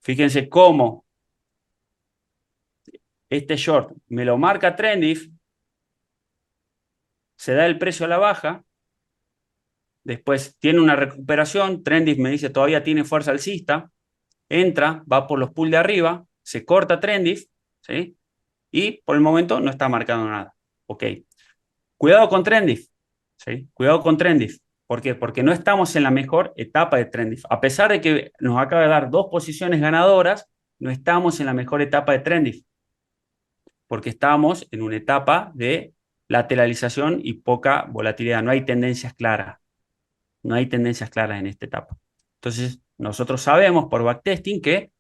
Fíjense cómo este short me lo marca Trendif, se da el precio a la baja, después tiene una recuperación, Trendif me dice todavía tiene fuerza alcista, entra, va por los pools de arriba, se corta Trendif, ¿sí? Y por el momento no está marcando nada. Ok. Cuidado con Trendif, ¿sí? Cuidado con Trendif. ¿Por qué? Porque no estamos en la mejor etapa de Trendif. A pesar de que nos acaba de dar 2 posiciones ganadoras, no estamos en la mejor etapa de Trendif, porque estamos en una etapa de lateralización y poca volatilidad. No hay tendencias claras. No hay tendencias claras en esta etapa. Entonces, nosotros sabemos por backtesting que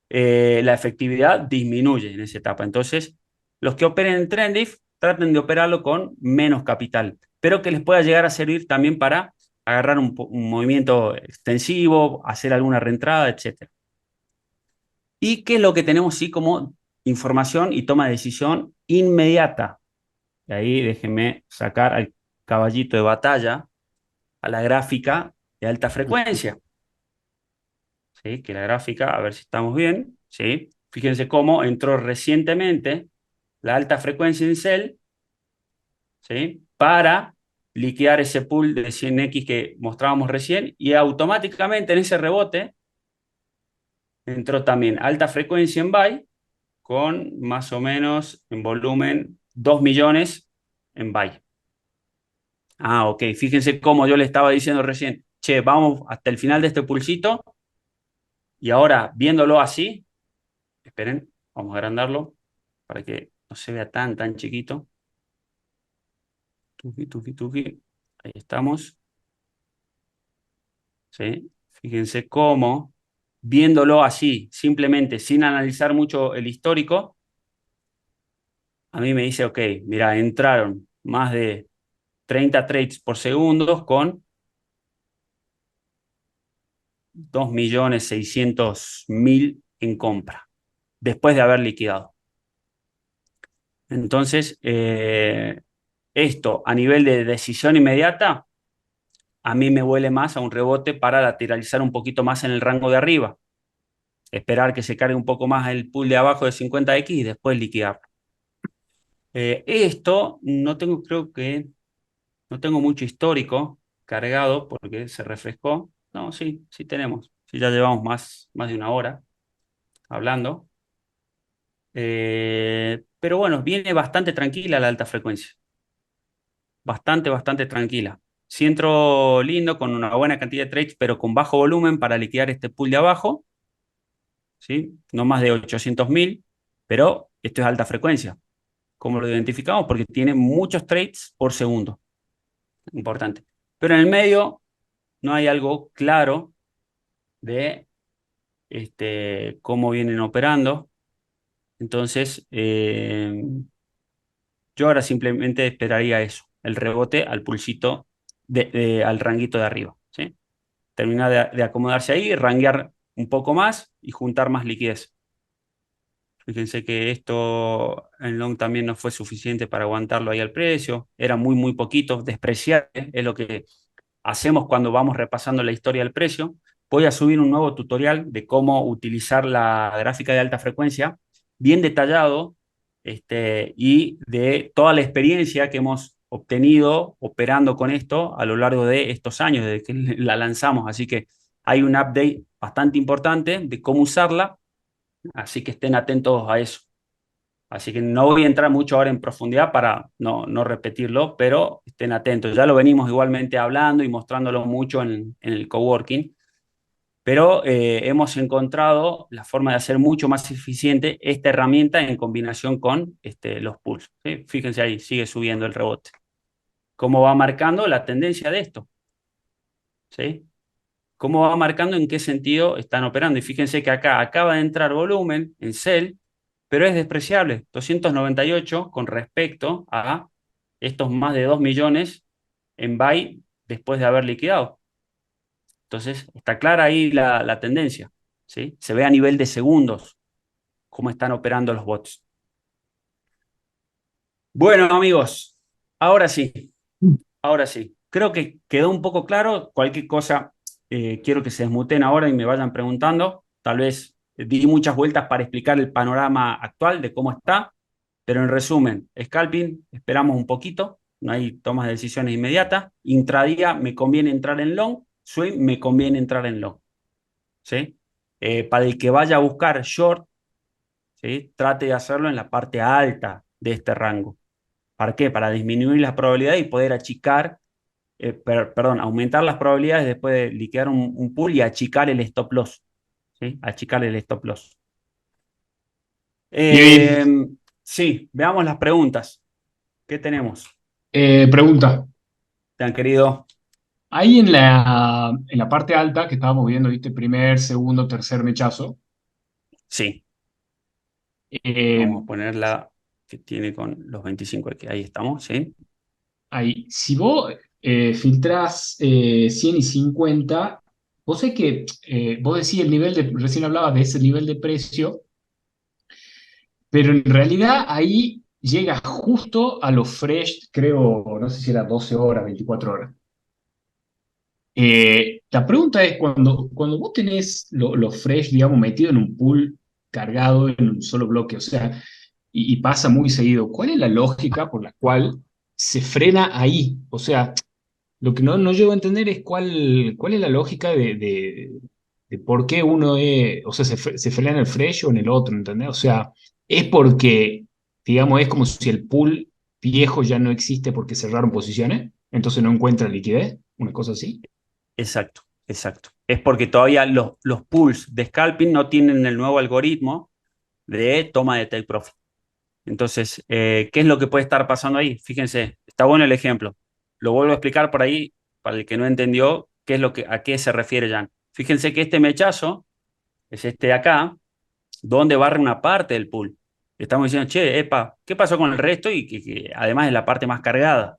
la efectividad disminuye en esa etapa. Entonces, los que operen en Trendif traten de operarlo con menos capital, pero que les pueda llegar a servir también para agarrar un movimiento extensivo, hacer alguna reentrada, etc. ¿Y qué es lo que tenemos sí como información y toma de decisión inmediata? Y ahí déjenme sacar al caballito de batalla, a la gráfica de alta frecuencia. ¿Sí? Que la gráfica, a ver si estamos bien, ¿sí? Fíjense cómo entró recientemente la alta frecuencia en Cell, ¿sí? Para liquidar ese pool de 100X que mostrábamos recién, y automáticamente en ese rebote entró también alta frecuencia en Buy, con más o menos en volumen 2 millones en Buy. Ah, ok, fíjense cómo yo le estaba diciendo recién, che, vamos hasta el final de este pulsito, y ahora viéndolo así, esperen, vamos a agrandarlo para que no se vea tan chiquito. Tuki, tuki, tuki. Ahí estamos. ¿Sí? Fíjense cómo, viéndolo así, simplemente sin analizar mucho el histórico, a mí me dice, ok, mira, entraron más de 30 trades por segundo con 2.600.000 en compra, después de haber liquidado. Entonces, esto a nivel de decisión inmediata, a mí me huele más a un rebote para lateralizar un poquito más en el rango de arriba. Esperar que se cargue un poco más el pool de abajo de 50X y después liquidar. Esto no tengo mucho histórico cargado porque se refrescó. No, sí tenemos. Sí, ya llevamos más de una hora hablando. Pero bueno, viene bastante tranquila la alta frecuencia. Bastante tranquila. Si entro lindo con una buena cantidad de trades, pero con bajo volumen para liquidar este pool de abajo, ¿sí? No más de 800.000, pero esto es alta frecuencia. ¿Cómo lo identificamos? Porque tiene muchos trades por segundo. Importante. Pero en el medio no hay algo claro de cómo vienen operando. Entonces, yo ahora simplemente esperaría eso, el rebote al pulsito, al ranguito de arriba, ¿sí? Terminar de acomodarse ahí, ranguear un poco más y juntar más liquidez. Fíjense que esto en long también no fue suficiente para aguantarlo ahí al precio. Era muy poquito, despreciable, es lo que hacemos cuando vamos repasando la historia del precio. Voy a subir un nuevo tutorial de cómo utilizar la gráfica de alta frecuencia, bien detallado, y de toda la experiencia que hemos obtenido operando con esto a lo largo de estos años, desde que la lanzamos. Así que hay un update bastante importante de cómo usarla, así que estén atentos a eso. Así que no voy a entrar mucho ahora en profundidad para no repetirlo, pero estén atentos. Ya lo venimos igualmente hablando y mostrándolo mucho en el coworking, pero hemos encontrado la forma de hacer mucho más eficiente esta herramienta en combinación con los pools. ¿Sí? Fíjense ahí, sigue subiendo el rebote. ¿Cómo va marcando la tendencia de esto? ¿Sí? ¿Cómo va marcando en qué sentido están operando? Y fíjense que acá acaba de entrar volumen en sell, pero es despreciable, 298 con respecto a estos más de 2 millones en buy después de haber liquidado. Entonces, está clara ahí la tendencia, ¿sí? Se ve a nivel de segundos cómo están operando los bots. Bueno, amigos, ahora sí, ahora sí. Creo que quedó un poco claro. Cualquier cosa, quiero que se desmuten ahora y me vayan preguntando. Tal vez di muchas vueltas para explicar el panorama actual de cómo está, pero en resumen, scalping, esperamos un poquito, no hay tomas de decisiones inmediatas. Intradía me conviene entrar en long, swing me conviene entrar en long, ¿sí? Para el que vaya a buscar short, ¿sí? Trate de hacerlo en la parte alta de este rango. ¿Para qué? Para disminuir las probabilidades y poder achicar, perdón, aumentar las probabilidades después de liquidar un pool y achicar el stop loss, ¿sí? Achicar el stop loss. Y Eh, sí, veamos las preguntas. ¿Qué tenemos? pregunta, ¿Te han querido? ahí en la parte alta que estábamos viendo, viste, primer, segundo, tercer mechazo, Sí. eh, Vamos a poner la que tiene con los 25 que ahí estamos, ¿sí? ahí, si vos filtrás 100 y 50, vos sé que vos decís el nivel de, recién hablabas de ese nivel de precio, pero en realidad ahí llega justo a los fresh, creo, no sé si era 12 horas, 24 horas. La pregunta es, cuando vos tenés los fresh, digamos, metido en un pool cargado en un solo bloque, o sea, y pasa muy seguido, ¿cuál es la lógica por la cual se frena ahí? O sea, lo que no llego a entender es cuál es la lógica de por qué uno es, o sea, se frena en el fresh o en el otro, ¿entendés? O sea, es porque, digamos, es como si el pool viejo ya no existe porque cerraron posiciones, entonces no encuentra liquidez, una cosa así. Exacto, exacto. Es porque todavía los pools de scalping no tienen el nuevo algoritmo de toma de take profit. Entonces, ¿qué es lo que puede estar pasando ahí? Fíjense, está bueno el ejemplo. Lo vuelvo a explicar por ahí para el que no entendió qué es a qué se refiere Jan. Fíjense que este mechazo es este de acá, donde barre una parte del pool. Estamos diciendo, che, epa, ¿qué pasó con el resto? Y que además es la parte más cargada.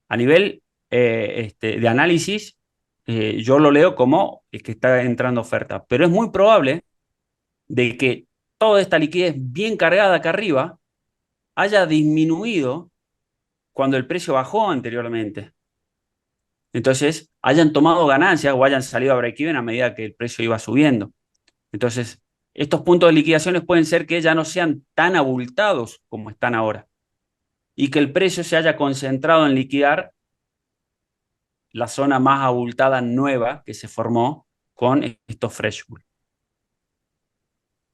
A nivel de análisis, yo lo leo como es que está entrando oferta, pero es muy probable de que toda esta liquidez bien cargada acá arriba haya disminuido cuando el precio bajó anteriormente. Entonces, hayan tomado ganancias o hayan salido a break-even a medida que el precio iba subiendo. Entonces, estos puntos de liquidaciones pueden ser que ya no sean tan abultados como están ahora y que el precio se haya concentrado en liquidar la zona más abultada nueva que se formó con estos fresh pool.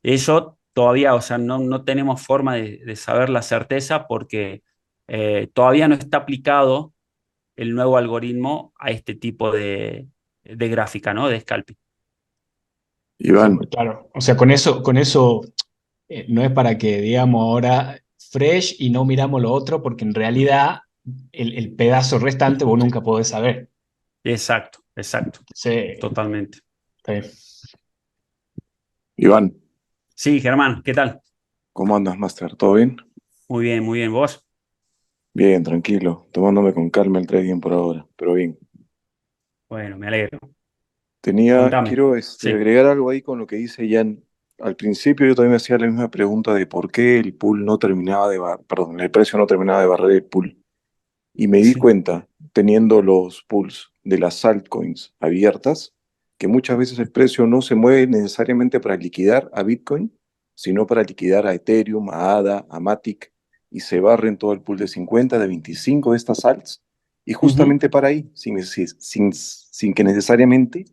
Eso todavía, o sea, no tenemos forma de saber la certeza porque todavía no está aplicado el nuevo algoritmo a este tipo de gráfica, ¿no? De scalping. Sí, Iván, pues, claro. O sea, con eso no es para que digamos ahora fresh y no miramos lo otro, porque en realidad el pedazo restante vos nunca podés saber. Exacto, exacto, Sí, totalmente. está bien. Iván, Sí, Germán, ¿qué tal? ¿cómo andas, Master? ¿Todo bien? Muy bien, muy bien. ¿Vos? Bien, tranquilo, tomándome con calma el trading por ahora, pero bien. Bueno, me alegro. Contame. Quiero Sí, agregar algo ahí con lo que dice Jan. Al principio yo también me hacía la misma pregunta de por qué el pool no terminaba perdón, el precio no terminaba de barrer el pool. Y me di sí, cuenta, teniendo los pools de las altcoins abiertas, que muchas veces el precio no se mueve necesariamente para liquidar a Bitcoin, sino para liquidar a Ethereum, a ADA, a Matic. y se barren todo el pool de 50, de 25 de estas alts, y Ujú. justamente para ahí, sin que necesariamente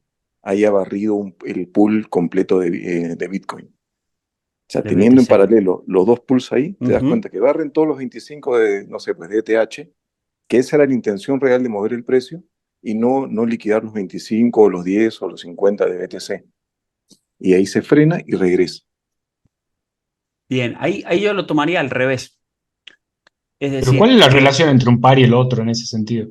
haya barrido el pool completo de Bitcoin. O sea, De teniendo en BTC. paralelo los dos pools ahí, te das Ujú. cuenta que barren todos los 25 de, no sé, pues de ETH, que esa era la intención real de mover el precio y no liquidar los 25 o los 10 o los 50 de BTC. Y ahí se frena y regresa. Bien, ahí yo lo tomaría al revés. Es Pero ¿cuál es decir, la relación entre un par y el otro en ese sentido?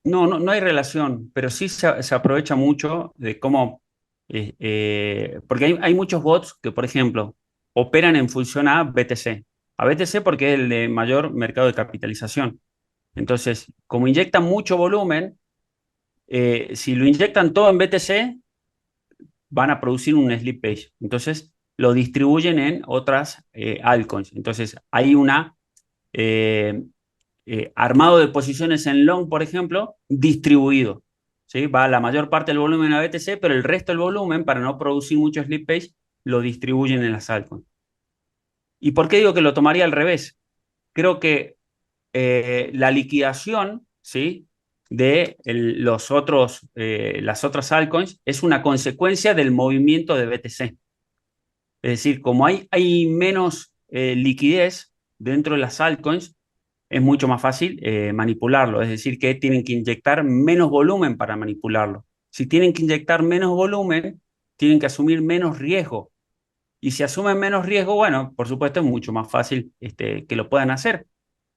no hay relación, pero sí se aprovecha mucho de cómo, porque hay muchos bots que, por ejemplo, operan en función a BTC. A BTC porque es el de mayor mercado de capitalización. Entonces, como inyectan mucho volumen, si lo inyectan todo en BTC, van a producir un slippage. Entonces, lo distribuyen en otras altcoins. Entonces, hay una eh, armado de posiciones en long, por ejemplo, distribuido. ¿Sí? Va la mayor parte del volumen a BTC, pero el resto del volumen, para no producir mucho slippage, lo distribuyen en las altcoins. ¿Y por qué digo que lo tomaría al revés? Creo que la liquidación, ¿sí? de las otras altcoins es una consecuencia del movimiento de BTC. Es decir, como hay menos liquidez dentro de las altcoins, es mucho más fácil manipularlo. Es decir, que tienen que inyectar menos volumen para manipularlo. Si tienen que inyectar menos volumen, tienen que asumir menos riesgo. Y si asumen menos riesgo, bueno, por supuesto es mucho más fácil que lo puedan hacer.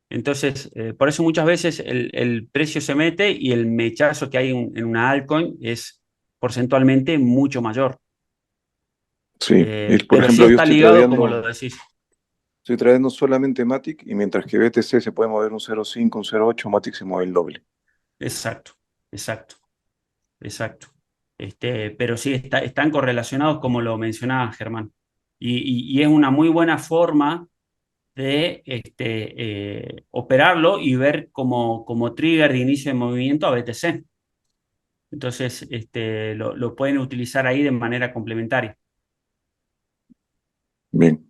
Entonces, por eso muchas veces el precio se mete y el mechazo que hay en una altcoin es porcentualmente mucho mayor. Sí, y por Pero sí ejemplo, yo está ligado como lo decís. estoy trayendo solamente Matic y mientras que BTC se puede mover un 0,5, un 0,8, Matic se mueve el doble. Exacto, exacto, exacto. Pero sí están correlacionados como lo mencionaba Germán. Y es una muy buena forma de operarlo y ver como trigger de inicio de movimiento a BTC. Entonces, lo pueden utilizar ahí de manera complementaria. Bien,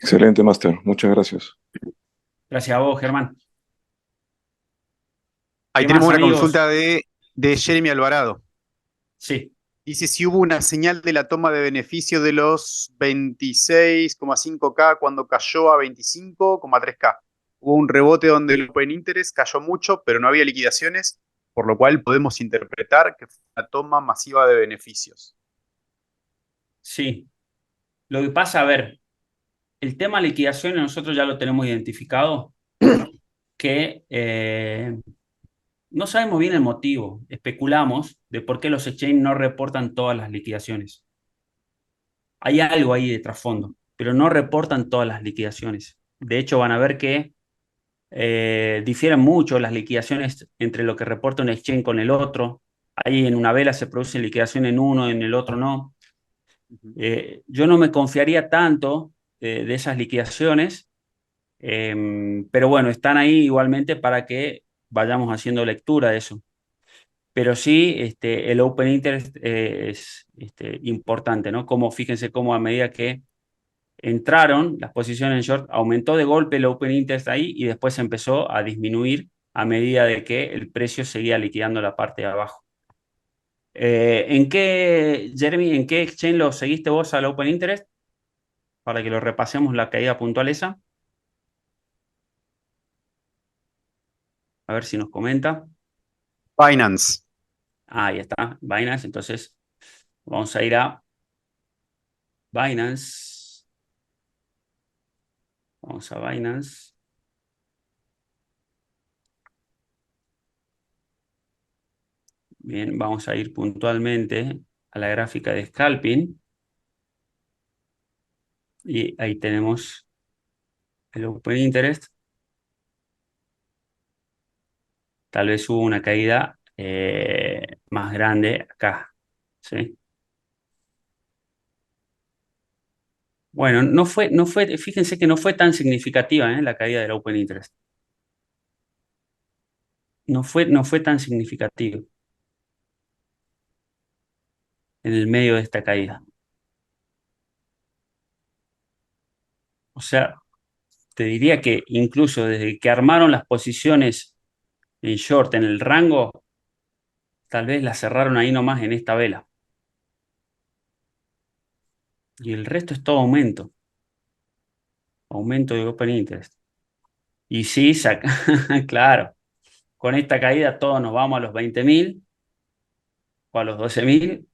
excelente, Master. Muchas gracias. Gracias a vos, Germán. Ahí ¿Qué tenemos más, una amigos? consulta de Jeremy Alvarado. Sí, Dice si hubo una señal de la toma de beneficio de los 26,5K cuando cayó a 25,3K. Hubo un rebote donde el Open Interest cayó mucho, pero no había liquidaciones, por lo cual podemos interpretar que fue una toma masiva de beneficios. sí. Lo que pasa, a ver, el tema liquidaciones nosotros ya lo tenemos identificado, que no sabemos bien el motivo. Especulamos de por qué los exchanges no reportan todas las liquidaciones. Hay algo ahí de trasfondo, pero no reportan todas las liquidaciones. De hecho, van a ver que difieren mucho las liquidaciones entre lo que reporta un exchange con el otro. Ahí en una vela se produce liquidación en uno, en el otro no. Ujú. Yo no me confiaría tanto de esas liquidaciones, pero bueno, están ahí igualmente para que vayamos haciendo lectura de eso. Pero sí, el open interest es importante, ¿no? Como fíjense cómo a medida que entraron las posiciones en short, aumentó de golpe el open interest ahí y después empezó a disminuir a medida de que el precio seguía liquidando la parte de abajo. Jeremy, en qué exchange lo seguiste vos al open interest? Para que lo repasemos la caída puntual esa. A ver si nos comenta. Binance. Ahí está, Binance. Entonces, vamos a ir a Binance. Vamos a Binance. Bien, vamos a ir puntualmente a la gráfica de scalping. Y ahí tenemos el open interest. Tal vez hubo una caída más grande acá. ¿Sí? Bueno, fíjense que no fue tan significativa la caída del open interest. No fue tan significativo en el medio de esta caída. O sea, te diría que incluso desde que armaron las posiciones en short, en el rango, tal vez las cerraron ahí nomás en esta vela. Y el resto es todo aumento. Aumento de Open Interest. Y sí, claro, con esta caída todos nos vamos a los 20.000 o a los 12.000.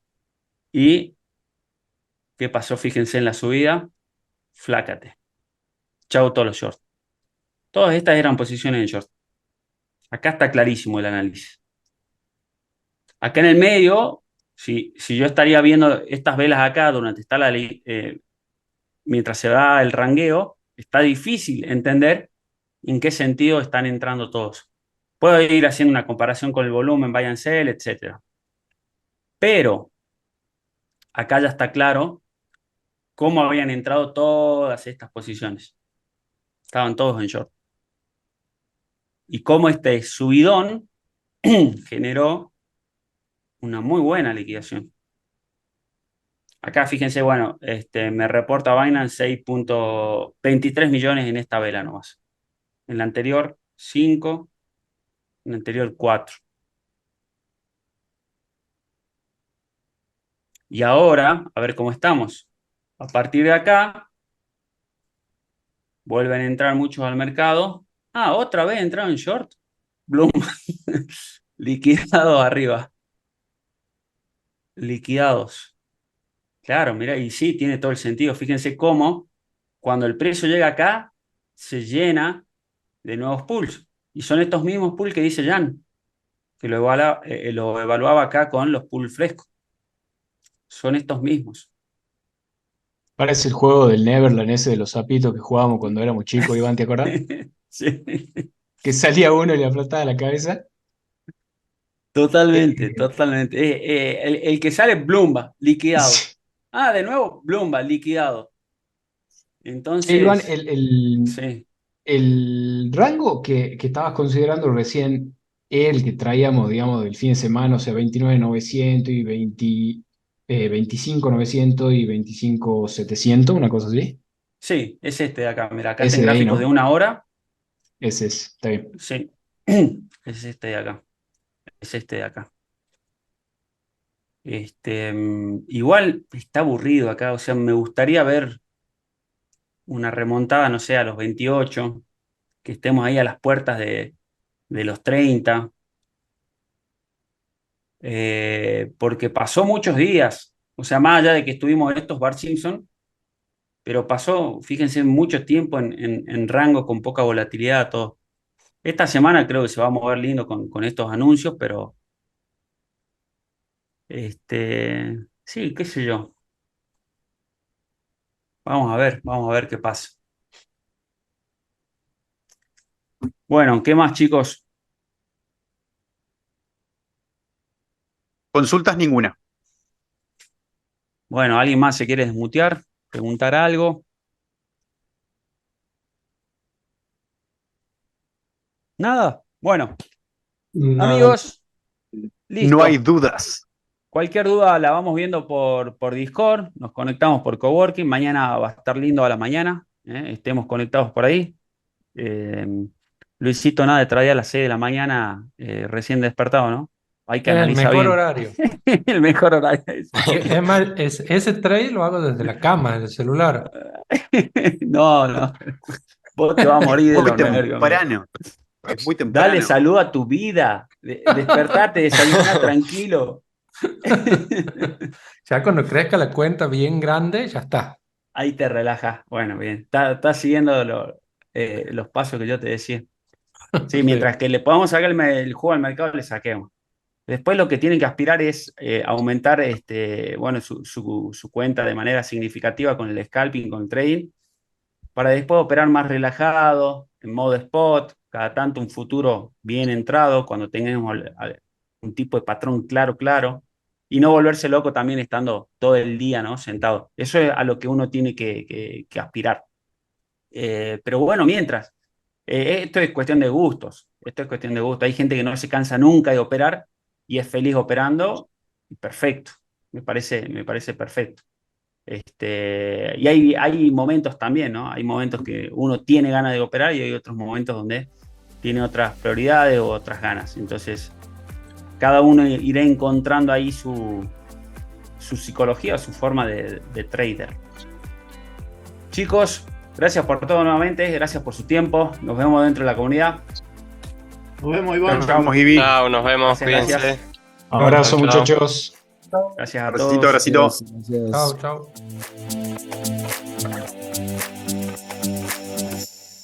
¿Y qué pasó? Fíjense en la subida. Flácate. Chau todos los shorts. Todas estas eran posiciones en short. Acá está clarísimo el análisis. Acá en el medio, si yo estaría viendo estas velas acá durante mientras se da el rangueo, está difícil entender en qué sentido están entrando todos. Puedo ir haciendo una comparación con el volumen, buy and sell, etc. Pero acá ya está claro cómo habían entrado todas estas posiciones. Estaban todos en short. Y cómo este subidón generó una muy buena liquidación. Acá fíjense, bueno, me reporta Binance 6.23 millones en esta vela nomás. En la anterior, 5. En la anterior, 4. Y ahora, a ver cómo estamos. A partir de acá, vuelven a entrar muchos al mercado. Ah, otra vez entraron en short. Bloom. Liquidados arriba. Liquidados. Claro, mira, y sí, tiene todo el sentido. Fíjense cómo cuando el precio llega acá, se llena de nuevos pools. Y son estos mismos pools que dice Jan, que lo evaluaba acá con los pools frescos. Son estos mismos. Parece el juego del Neverland ese de los sapitos que jugábamos cuando éramos chicos, Iván, ¿te acordás? Sí, Que salía uno y le aplastaba la cabeza. totalmente, Eh, totalmente. El que sale Bloomba, liquidado. sí. Ah, de nuevo, Bloomba, liquidado. Che, Iván, Entonces, sí, el rango que estabas considerando recién, el que traíamos, digamos, del fin de semana, o sea, 29.900 y 25.900 y 25.700, una cosa así. sí, es este de acá. Mira, acá está Ese en de ahí, gráficos de ¿no? una hora. Ese es, está bien. Sí, es este de acá. Es este de acá. Igual está aburrido acá, o sea, me gustaría ver una remontada, no sé, a los 28, que estemos ahí a las puertas de los 30, porque pasó muchos días, o sea, más allá de que estuvimos estos Bart Simpson, pero pasó, fíjense, mucho tiempo en rango con poca volatilidad todo. Esta semana creo que se va a mover lindo con estos anuncios, pero sí, qué sé yo. Vamos a ver qué pasa. Bueno, ¿qué más, chicos? Consultas ninguna. Bueno, ¿alguien más se quiere desmutear? ¿Preguntar algo? ¿Nada? Bueno, Nada. amigos, No hay listo. dudas. Cualquier duda la vamos viendo por Discord, nos conectamos por Coworking. Mañana va a estar lindo a la mañana, estemos conectados por ahí. Eh, Luisito, nada de traer a las 6 de la mañana recién despertado, ¿no? Hay que Es el analizar mejor bien. horario. El mejor horario. Es más, ese trade lo hago desde la cama, en el celular. No, no. Vos te vas a morir de Muy los nervios, amigo. temprano. Es muy Dale temprano. salud a tu vida. Despertate, desayuná tranquilo. Ya cuando crezca la cuenta bien grande, ya está. Ahí te relajas. Bueno, bien. Estás siguiendo los pasos que yo te decía. Sí, Sí. mientras que le podamos sacar el juego al mercado, le saquemos. Después lo que tienen que aspirar es aumentar bueno, su cuenta de manera significativa con el scalping, con el trading, para después operar más relajado, en modo spot, cada tanto un futuro bien entrado, cuando tengamos un tipo de patrón claro, claro, y no volverse loco también estando todo el día, ¿no? Sentado. Eso es a lo que uno tiene que aspirar. Pero bueno, mientras, esto es cuestión de gustos, esto es cuestión de gusto. Hay gente que no se cansa nunca de operar y es feliz operando, y perfecto, me parece perfecto. Y hay momentos también, ¿no? Hay momentos que uno tiene ganas de operar y hay otros momentos donde tiene otras prioridades o otras ganas. Entonces, cada uno irá encontrando ahí su psicología, su forma de trader. Chicos, gracias por todo nuevamente, gracias por su tiempo. Nos vemos dentro de la comunidad. Nos vemos, Iván. Nos vemos, Ivi. Chao, nos vemos, Gracias, cuídense. gracias. Abrazo, Chao. muchachos. Gracias a Abracito, todos. abracito. Chao, chao.